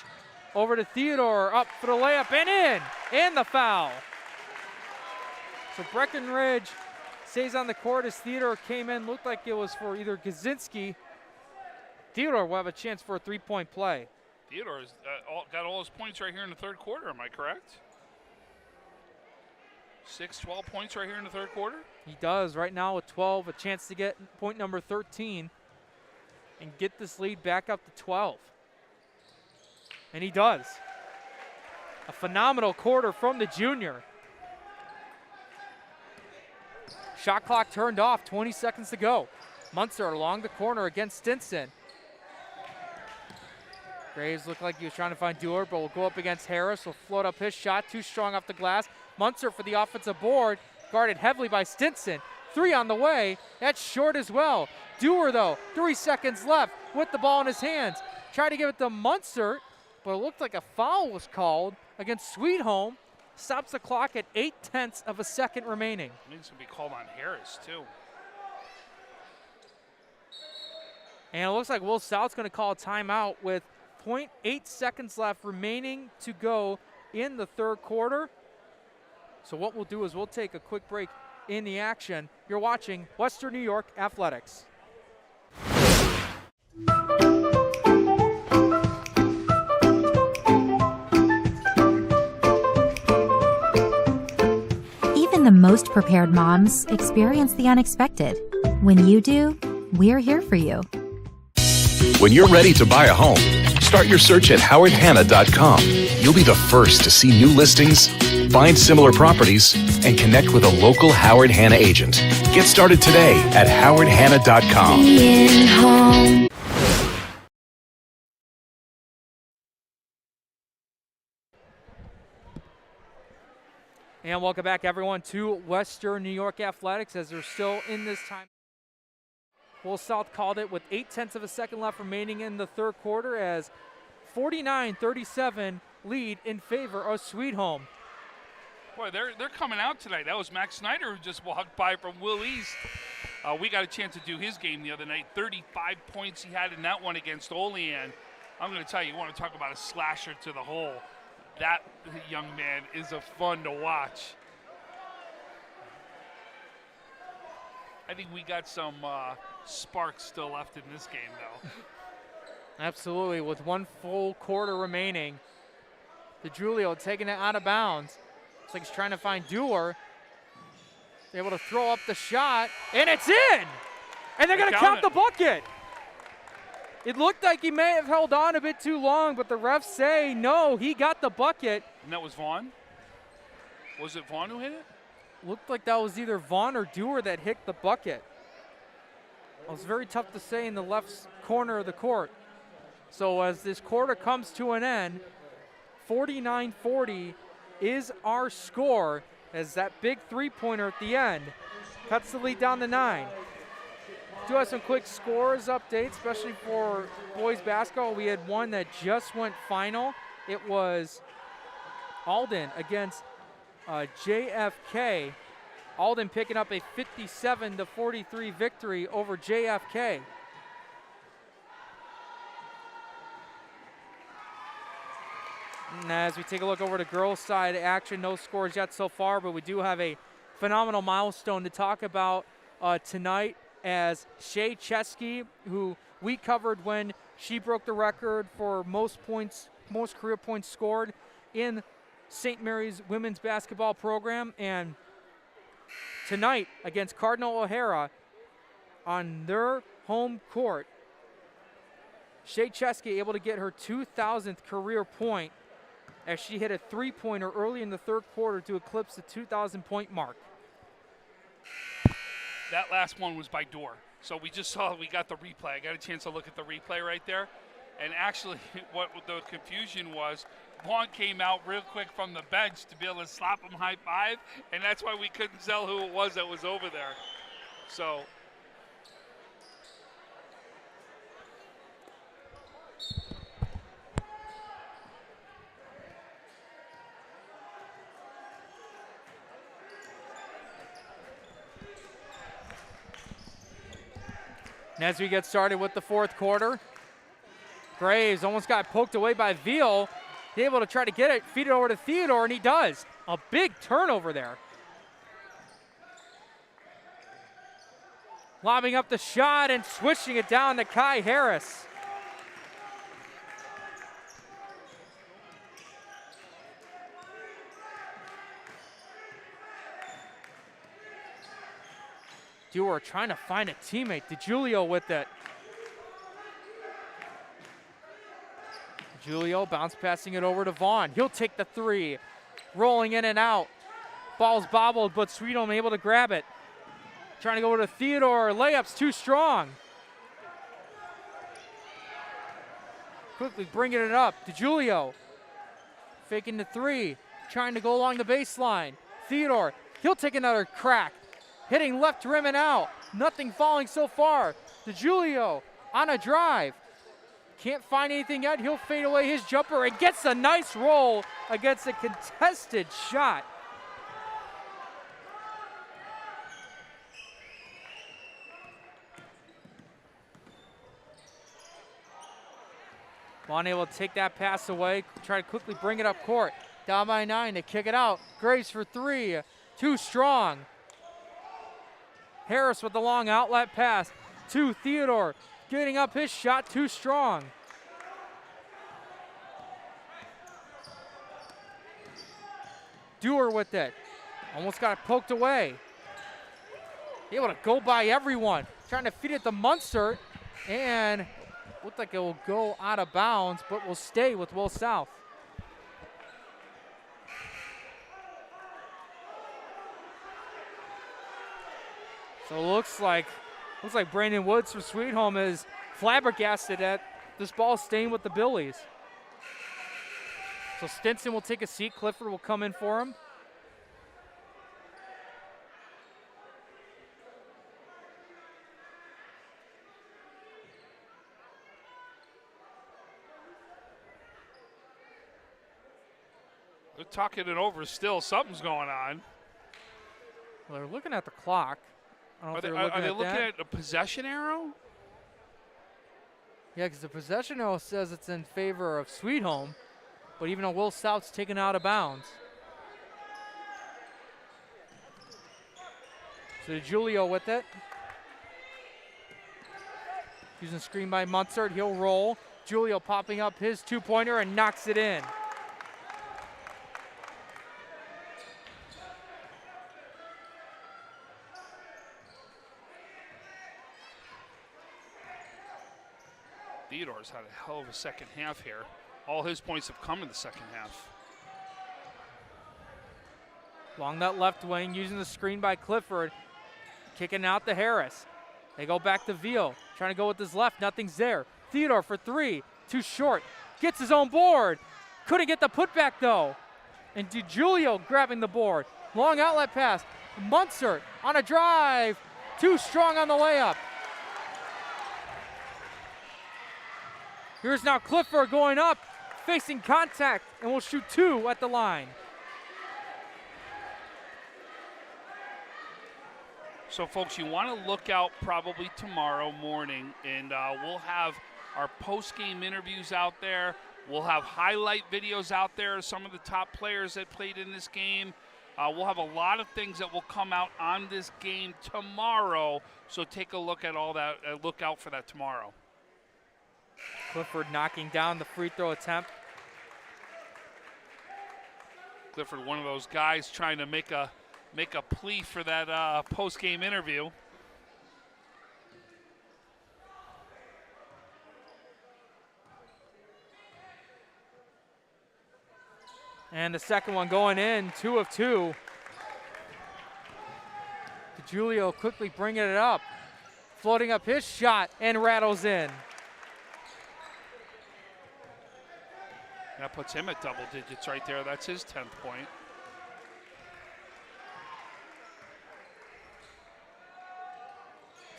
over to Theodore, up for the layup and in, and the foul. So Breckenridge stays on the court as Theodore came in, looked like it was for either Gazinski. Theodore will have a chance for a three-point play. Theodore's got all his points right here in the third quarter, am I correct? 12 points right here in the third quarter? He does right now with 12, a chance to get point number 13 and get this lead back up to 12. And he does. A phenomenal quarter from the junior. Shot clock turned off, 20 seconds to go. Munster along the corner against Stinson. Graves looked like he was trying to find Dewar, but will go up against Harris. Will float up his shot, too strong off the glass. Munster for the offensive board, guarded heavily by Stinson. 3 on the way, that's short as well. Dewar though, 3 seconds left with the ball in his hands. Tried to give it to Munster, but it looked like a foul was called against Sweet Home. Stops the clock at 0.8 of a second remaining. I think it's going to be called on Harris too. And it looks like Will South's going to call a timeout with 0.8 seconds left remaining to go in the third quarter. So what we'll do is we'll take a quick break in the action. You're watching Western New York Athletics. Even the most prepared moms experience the unexpected. When you do, we're here for you. When you're ready to buy a home, start your search at howardhanna.com. You'll be the first to see new listings, find similar properties, and connect with a local Howard Hanna agent. Get started today at howardhanna.com. And welcome back, everyone, to Western New York Athletics as they're still in this time. Will South called it with 0.8 of a second left remaining in the third quarter as 49-37 lead in favor of Sweet Home. Boy, they're coming out tonight. That was Max Snyder who just walked by from Will East. We got a chance to do his game the other night. 35 points he had in that one against Olean. I'm going to tell you, you want to talk about a slasher to the hole. That young man is a fun to watch. I think we got some sparks still left in this game, though. Absolutely, with one full quarter remaining. DiGiulio taking it out of bounds. Looks like he's trying to find Dewar. Able to throw up the shot, and it's in! And they're going to count the bucket! It looked like he may have held on a bit too long, but the refs say no, he got the bucket. And that was Vaughn? Was it Vaughn who hit it? Looked like that was either Vaughn or Dewar that hit the bucket. It was very tough to say in the left corner of the court. So as this quarter comes to an end, 49-40 is our score as that big three-pointer at the end cuts the lead down to 9. Do have some quick scores updates, especially for boys basketball. We had one that just went final. It was Alden against JFK. Alden picking up a 57-43 victory over JFK. And as we take a look over to girls' side action, no scores yet so far, but we do have a phenomenal milestone to talk about tonight, as Shay Chesky, who we covered when she broke the record for most career points scored in St. Mary's women's basketball program, and tonight against Cardinal O'Hara on their home court, Shay Chesky able to get her 2,000th career point as she hit a three-pointer early in the third quarter to eclipse the 2,000-point mark. That last one was by Dorr. So we just saw, we got the replay. I got a chance to look at the replay right there. And actually, what the confusion was, Vaughn came out real quick from the bench to be able to slap him high five, and that's why we couldn't tell who it was that was over there. So. And as we get started with the fourth quarter, Graves almost got poked away by Veal. He's able to try to get it, feed it over to Theodore, and he does. A big turnover there. Lobbing up the shot and switching it down to Kai Harris. Dewar trying to find a teammate. DeGiulio with it. DeGiulio bounce passing it over to Vaughn. He'll take the three. Rolling in and out. Ball's bobbled, but Sweetholm able to grab it. Trying to go over to Theodore. Layup's too strong. Quickly bringing it up. DeGiulio faking the three. Trying to go along the baseline. Theodore, he'll take another crack. Hitting left rim and out. Nothing falling so far. DeGiulio on a drive. Can't find anything yet. He'll fade away his jumper and gets a nice roll against a contested shot. Vaughn able to take that pass away. Try to quickly bring it up court. Down by 9 to kick it out. Graves for three. Too strong. Harris with the long outlet pass to Theodore. Getting up his shot, too strong. Dewar with it. Almost got it poked away. Able to go by everyone. Trying to feed it to Munster. And looked like it will go out of bounds, but will stay with Will South. So it looks like Brandon Woods from Sweetholm is flabbergasted at this ball staying with the Billies. So Stinson will take a seat. Clifford will come in for him. They're talking it over still. Something's going on. Well, they're looking at the clock. I don't know if Are they looking that. at a possession arrow? Yeah, because the possession arrow says it's in favor of Sweetholm, but even though Will South's taken out of bounds. So Julio with it. Using screen by Munster, he'll roll. Julio popping up his two-pointer and knocks it in. Theodore's had a hell of a second half here. All his points have come in the second half. Along that left wing, using the screen by Clifford, kicking out to Harris. They go back to Veal, trying to go with his left, nothing's there. Theodore for three, too short, gets his own board. Couldn't get the putback though. And DiGiulio grabbing the board. Long outlet pass, Munzer on a drive, too strong on the layup. Here's now Clifford going up, facing contact, and will shoot two at the line. So, folks, you want to look out probably tomorrow morning, and we'll have our post-game interviews out there. We'll have highlight videos out there of some of the top players that played in this game. We'll have a lot of things that will come out on this game tomorrow, so take a look at all that. Look out for that tomorrow. Clifford knocking down the free throw attempt. Clifford, one of those guys trying to make a plea for that post-game interview. And the second one going in, 2 of 2. DiGiulio quickly bringing it up. Floating up his shot and rattles in. That puts him at double digits right there. That's his 10th point.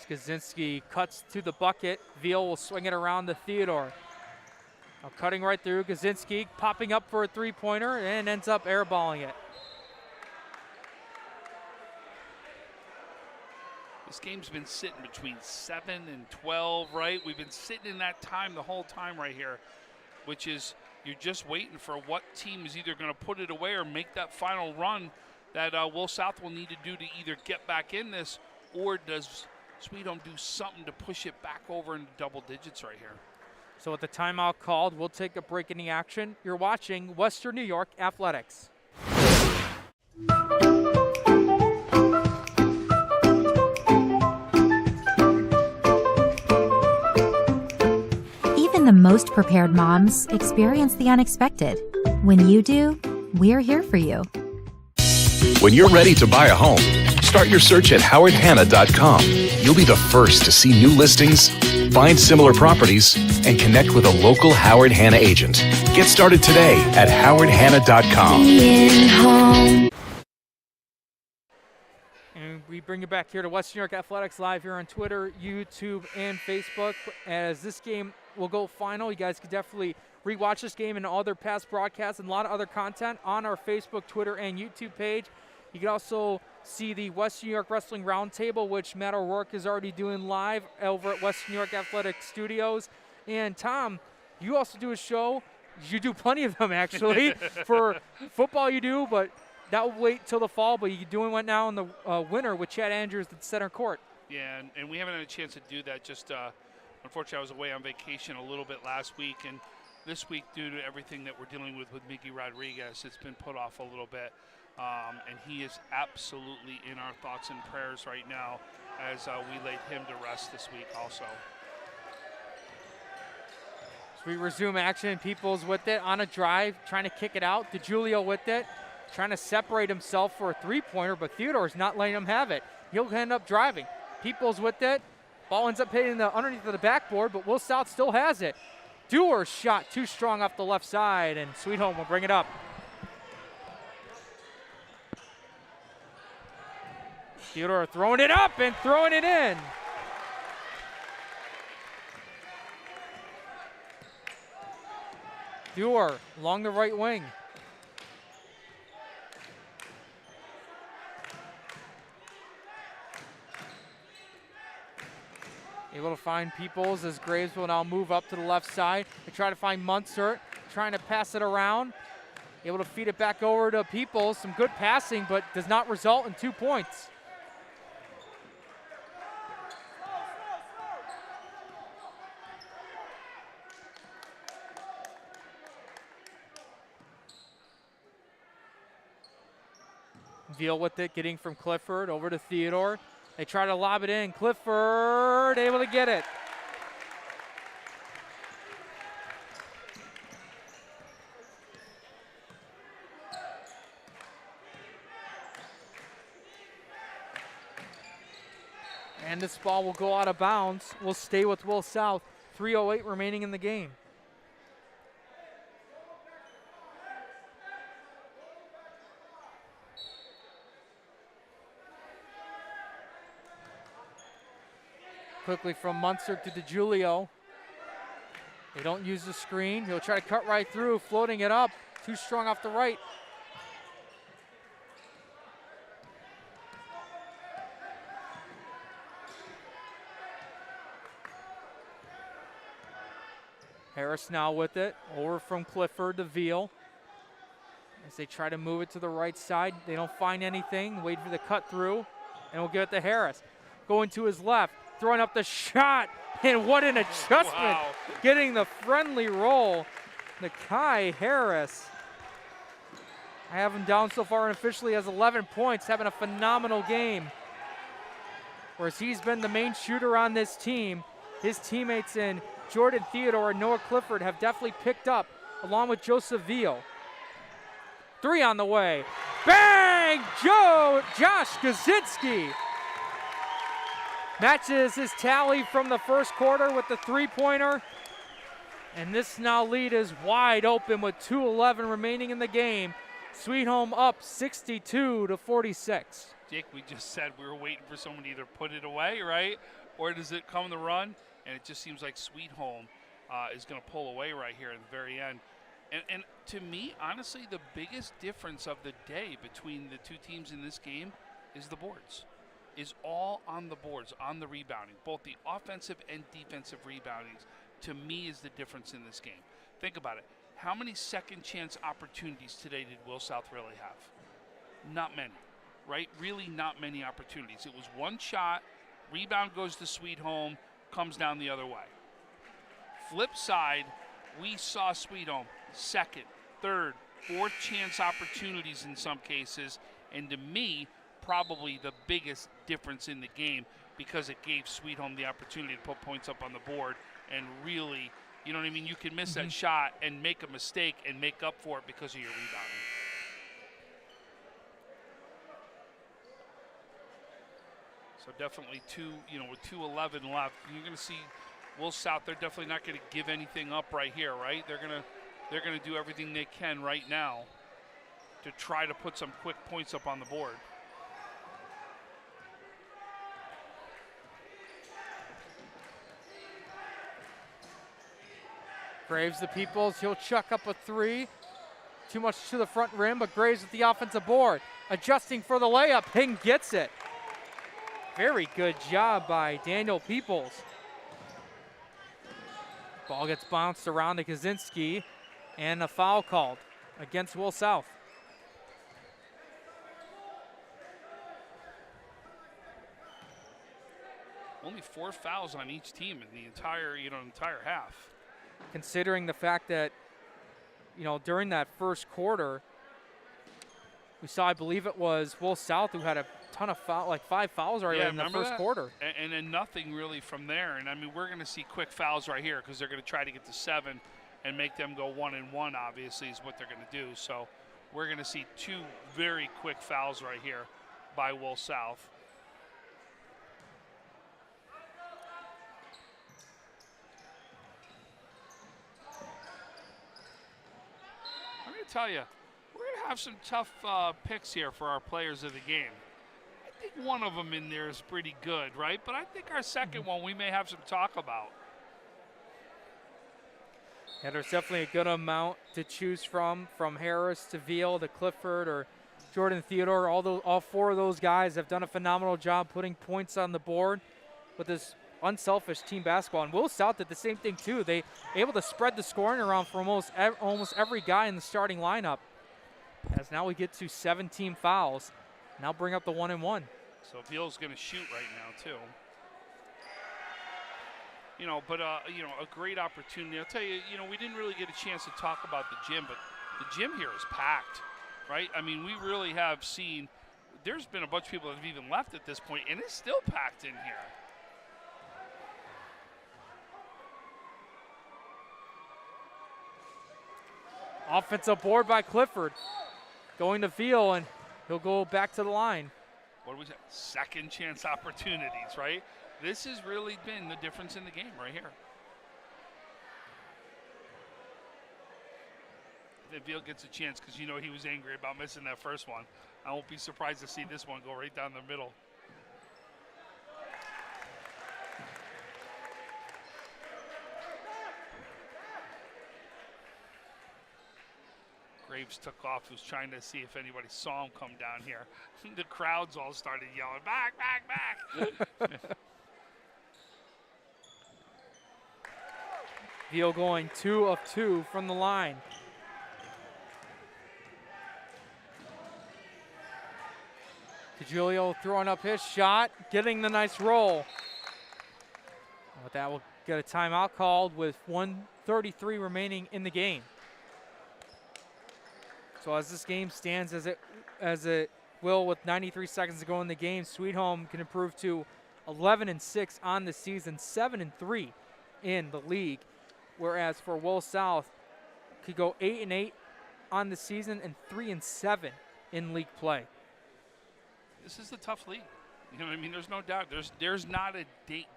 Skaczynski cuts to the bucket. Veal will swing it around to Theodore. Now cutting right through, Skaczynski popping up for a three-pointer and ends up airballing it. This game's been sitting between 7 and 12, right? We've been sitting in that time the whole time right here, which is you're just waiting for what team is either going to put it away or make that final run that Will South will need to do to either get back in this, or does Sweet Home do something to push it back over into double digits right here. So with the timeout called, we'll take a break in the action. You're watching Western New York Athletics. Even the most prepared moms experience the unexpected. When you do, we're here for you. When you're ready to buy a home, start your search at howardhanna.com. You'll be the first to see new listings, find similar properties, and connect with a local Howard Hanna agent. Get started today at howardhanna.com. And we bring you back here to Western New York Athletics live here on Twitter, YouTube, and Facebook. As this game will go final, you guys can definitely rewatch this game and all their past broadcasts and a lot of other content on our Facebook, Twitter, and YouTube page. You can also see the Western New York Wrestling Roundtable, which Matt O'Rourke is already doing live over at Western New York Athletic Studios. And Tom, you also do a show. You do plenty of them, actually. For football you do, but that will wait till the fall. But you're doing one now in the winter with Chad Andrews at center court. Yeah, and we haven't had a chance to do that. Just unfortunately, I was away on vacation a little bit last week. And this week, due to everything that we're dealing with Miggy Rodriguez, it's been put off a little bit. And he is absolutely in our thoughts and prayers right now as we laid him to rest this week also. So we resume action. Peoples with it on a drive, trying to kick it out. DiGiulio with it, trying to separate himself for a three-pointer, but Theodore's not letting him have it. He'll end up driving. Peoples with it. Ball ends up hitting the underneath of the backboard, but Will South still has it. Dewar's shot too strong off the left side, and Sweet Home will bring it up. Theodore throwing it up and throwing it in. Dewar along the right wing. Able to find Peoples as Graves will now move up to the left side. They try to find Munzer, trying to pass it around. Able to feed it back over to Peoples. Some good passing, but does not result in 2 points. Veal with it, getting from Clifford over to Theodore. They try to lob it in. Clifford able to get it. And this ball will go out of bounds. Will stay with Will South. 3:08 remaining in the game. Quickly from Munster to DeGiulio. They don't use the screen. He'll try to cut right through, floating it up. Too strong off the right. Harris now with it. Over from Clifford to Veal. As they try to move it to the right side. They don't find anything. Wait for the cut through. And we'll give it to Harris. Going to his left. Throwing up the shot. And what an adjustment. Wow. Getting the friendly roll. Nakai Harris. I have him down so far unofficially as 11 points. Having a phenomenal game. Whereas he's been the main shooter on this team. His teammates in Jordan Theodore and Noah Clifford have definitely picked up, along with Joseph Veal. 3 on the way. Bang! Josh Kaczynski matches his tally from the first quarter with the 3-pointer. And this now lead is wide open with 2:11 remaining in the game. Sweet Home up 62-46. Jake, we just said we were waiting for someone to either put it away, right? Or does it come the run? And it just seems like Sweet Home is going to pull away right here at the very end. And to me, honestly, the biggest difference of the day between the two teams in this game is the boards. Is all on the boards, on the rebounding. Both the offensive and defensive reboundings, to me, is the difference in this game. Think about it. How many second chance opportunities today did Will South really have? Not many, right? Really not many opportunities. It was one shot, rebound goes to Sweet Home, comes down the other way. Flip side, we saw Sweet Home second, third, fourth chance opportunities in some cases, and to me, probably the biggest difference in the game because it gave Sweet Home the opportunity to put points up on the board and really, you know what I mean? You can miss that shot and make a mistake and make up for it because of your rebounding. So definitely with 2:11 left, you're going to see Will South. They're definitely not going to give anything up right here, right? They're going to do everything they can right now to try to put some quick points up on the board. Graves the Peoples, he'll chuck up a 3. Too much to the front rim, but Graves with the offensive board. Adjusting for the layup, and gets it. Very good job by Daniel Peoples. Ball gets bounced around to Kaczynski, and a foul called against Will South. Only 4 fouls on each team in the entire half. Considering the fact that, during that first quarter, we saw, I believe it was Will South who had a ton of fouls, like 5 fouls already in the first quarter. And then nothing really from there. And I mean, we're going to see quick fouls right here because they're going to try to get to 7 and make them go 1-and-1, obviously, is what they're going to do. So we're going to see 2 very quick fouls right here by Will South. I'm going to tell you, we're going to have some tough picks here for our players of the game. I think one of them in there is pretty good, right? But I think our second one we may have some talk about. Yeah, there's definitely a good amount to choose from Harris to Veal to Clifford or Jordan Theodore. All 4 of those guys have done a phenomenal job putting points on the board with this unselfish team basketball. And Will South did the same thing too. They able to spread the scoring around for almost every guy in the starting lineup. As now we get to 17 fouls. Now bring up the 1-and-1. So Veal's going to shoot right now too. But a great opportunity. I'll tell you, we didn't really get a chance to talk about the gym, but the gym here is packed, right? I mean, we really have seen, there's been a bunch of people that have even left at this point, and it's still packed in here. Offensive board by Clifford. Going to Veal, and he'll go back to the line. what do we say? Second chance opportunities, right? This has really been the difference in the game right here. If Veal gets a chance, because you know he was angry about missing that first one. I won't be surprised to see this one go right down the middle. Graves took off, was trying to see if anybody saw him come down here. The crowds all started yelling, back, back, back. Veal going 2 of 2 from the line. DeGiulio throwing up his shot, getting the nice roll. With that, we'll get a timeout called with 1:33 remaining in the game. So as this game stands, as it will with 93 seconds to go in the game, Sweet Home can improve to 11-6 on the season, 7-3 in the league. Whereas for Will South, could go 8-8 on the season and 3-7 in league play. This is a tough league. You know what I mean? There's no doubt. There's not a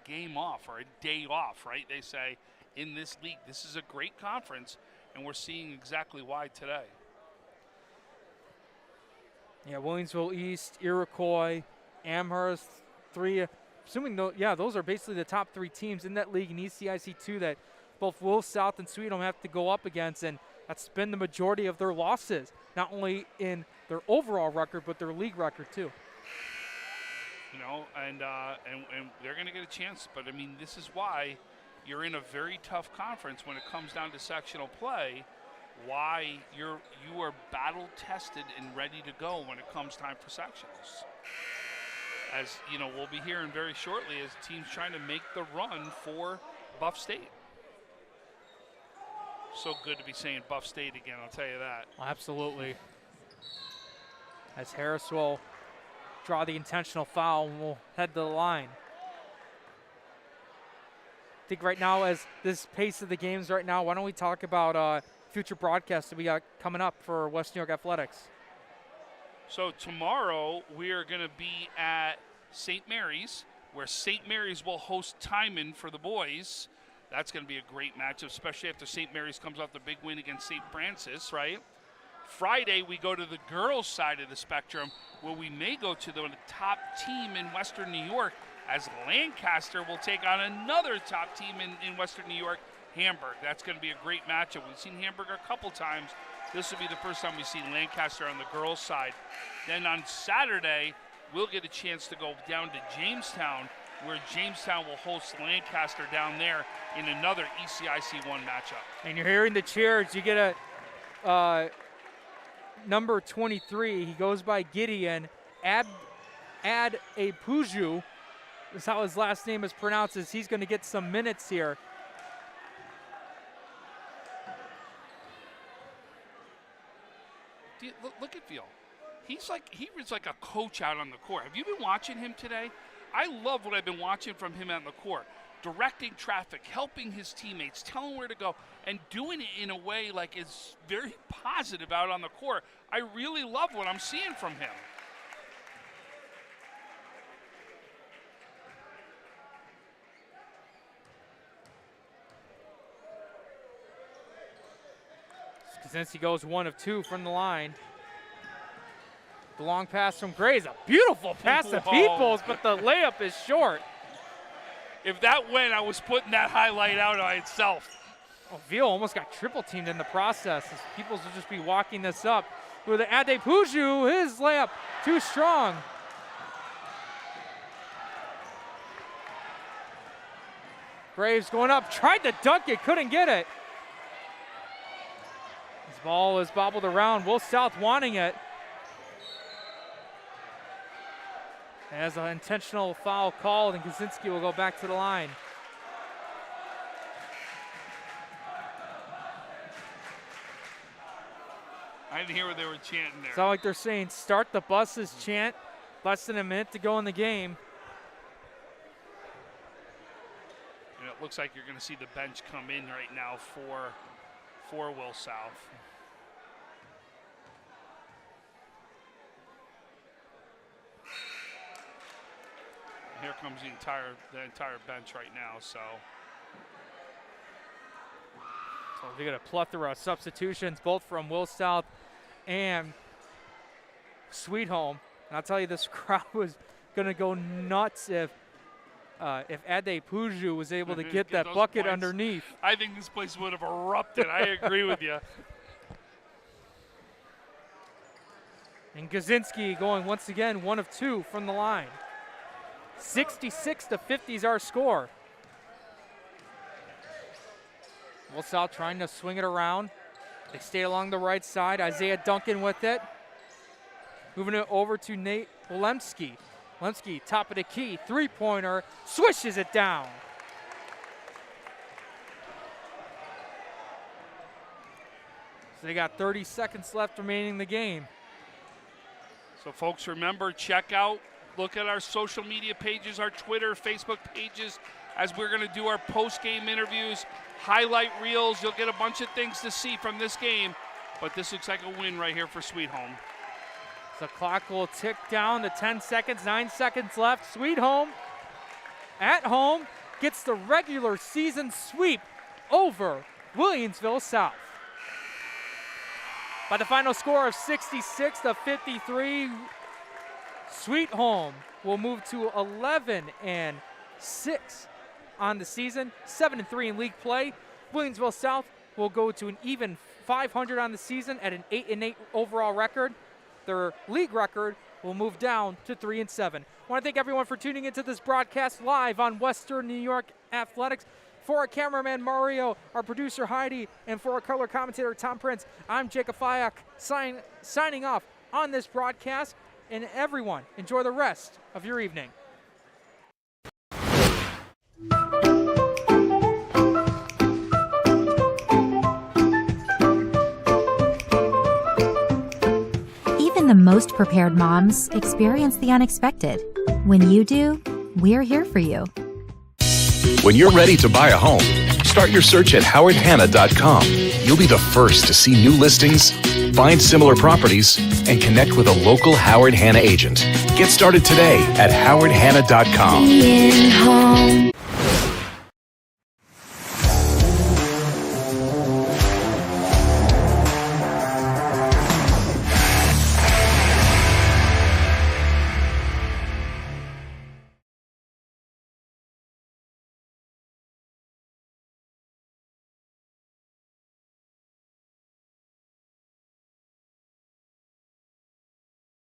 game off or a day off, right? They say in this league, this is a great conference, and we're seeing exactly why today. Yeah, Williamsville East, Iroquois, Amherst, 3. Assuming, those are basically the top 3 teams in that league in ECIC2 that both Will South and Sweet Home have to go up against, and that's been the majority of their losses, not only in their overall record, but their league record too. You know, and they're going to get a chance. But, I mean, this is why you're in a very tough conference when it comes down to sectional play, why you are battle-tested and ready to go when it comes time for sectionals. As, you know, we'll be hearing very shortly as teams trying to make the run for Buff State. So good to be saying Buff State again, I'll tell you that. Well, absolutely. As Harris will draw the intentional foul and will head to the line. I think right now, as this pace of the games right now, why don't we talk about future broadcasts that we got coming up for West New York Athletics? So tomorrow we are going to be at St. Mary's, where St. Mary's will host Timon for the boys. That's going to be a great matchup, especially after St. Mary's comes off the big win against St. Francis, right? Friday, we go to the girls' side of the spectrum, where we may go to the top team in Western New York, as Lancaster will take on another top team in Western New York, Hamburg. That's going to be a great matchup. We've seen Hamburg a couple times. This will be the first time we've seen Lancaster on the girls' side. Then on Saturday, we'll get a chance to go down to Jamestown, where Jamestown will host Lancaster down there in another ECIC1 matchup. And you're hearing the cheers. You get a number 23. He goes by Gideon. Ad a Puju is how his last name is pronounced. As he's going to get some minutes here. Look at Veal. He was like a coach out on the court. Have you been watching him today? I love what I've been watching from him on the court. Directing traffic, helping his teammates, telling where to go, and doing it in a way like is very positive out on the court. I really love what I'm seeing from him. Since he goes 1 of 2 from the line. The long pass from Gray is a beautiful pass to Peoples, but the layup is short. If that went, I was putting that highlight out on itself. Oh, Veal almost got triple teamed in the process. As Peoples will just be walking this up. With the Ade Puju, his layup too strong. Graves going up, tried to dunk it, couldn't get it. His ball is bobbled around. Will South wanting it. As an intentional foul called, and Kaczynski will go back to the line. I didn't hear what they were chanting there. Sound like they're saying start the buses chant. Less than a minute to go in the game. And it looks like you're going to see the bench come in right now for Will South. here comes the entire bench right now. So we got a plethora of substitutions, both from Will South and Sweet Home. And I'll tell you, this crowd was going to go nuts if Ade Puju was able to get that bucket points underneath. I think this place would have erupted. I agree with you. And Gazinski going once again 1 of 2 from the line. 66-50 is our score. Will South trying to swing it around. They stay along the right side. Isaiah Duncan with it. Moving it over to Nate Williamsville. Williamsville, top of the key, three-pointer, swishes it down. So they got 30 seconds left remaining in the game. So folks, remember, check out, look at our social media pages, our Twitter, Facebook pages, as we're going to do our post-game interviews, highlight reels. You'll get a bunch of things to see from this game, but this looks like a win right here for Sweet Home. The clock will tick down to 10 seconds, 9 seconds left. Sweet Home at home gets the regular season sweep over Williamsville South. By the final score of 66-53, Sweet Home will move to 11-6 on the season, 7-3 in league play. Williamsville South will go to an even 500 on the season at an 8-8 overall record. Their league record will move down to 3-7. I want to thank everyone for tuning into this broadcast live on Western New York Athletics. For our cameraman Mario, our producer Heidi, and for our color commentator Tom Prince, I'm Jacob Fyack signing off on this broadcast. And everyone, enjoy the rest of your evening. Even the most prepared moms experience the unexpected. When you do, we're here for you. When you're ready to buy a home, start your search at howardhanna.com. You'll be the first to see new listings, find similar properties, and connect with a local Howard Hanna agent. Get started today at howardhanna.com.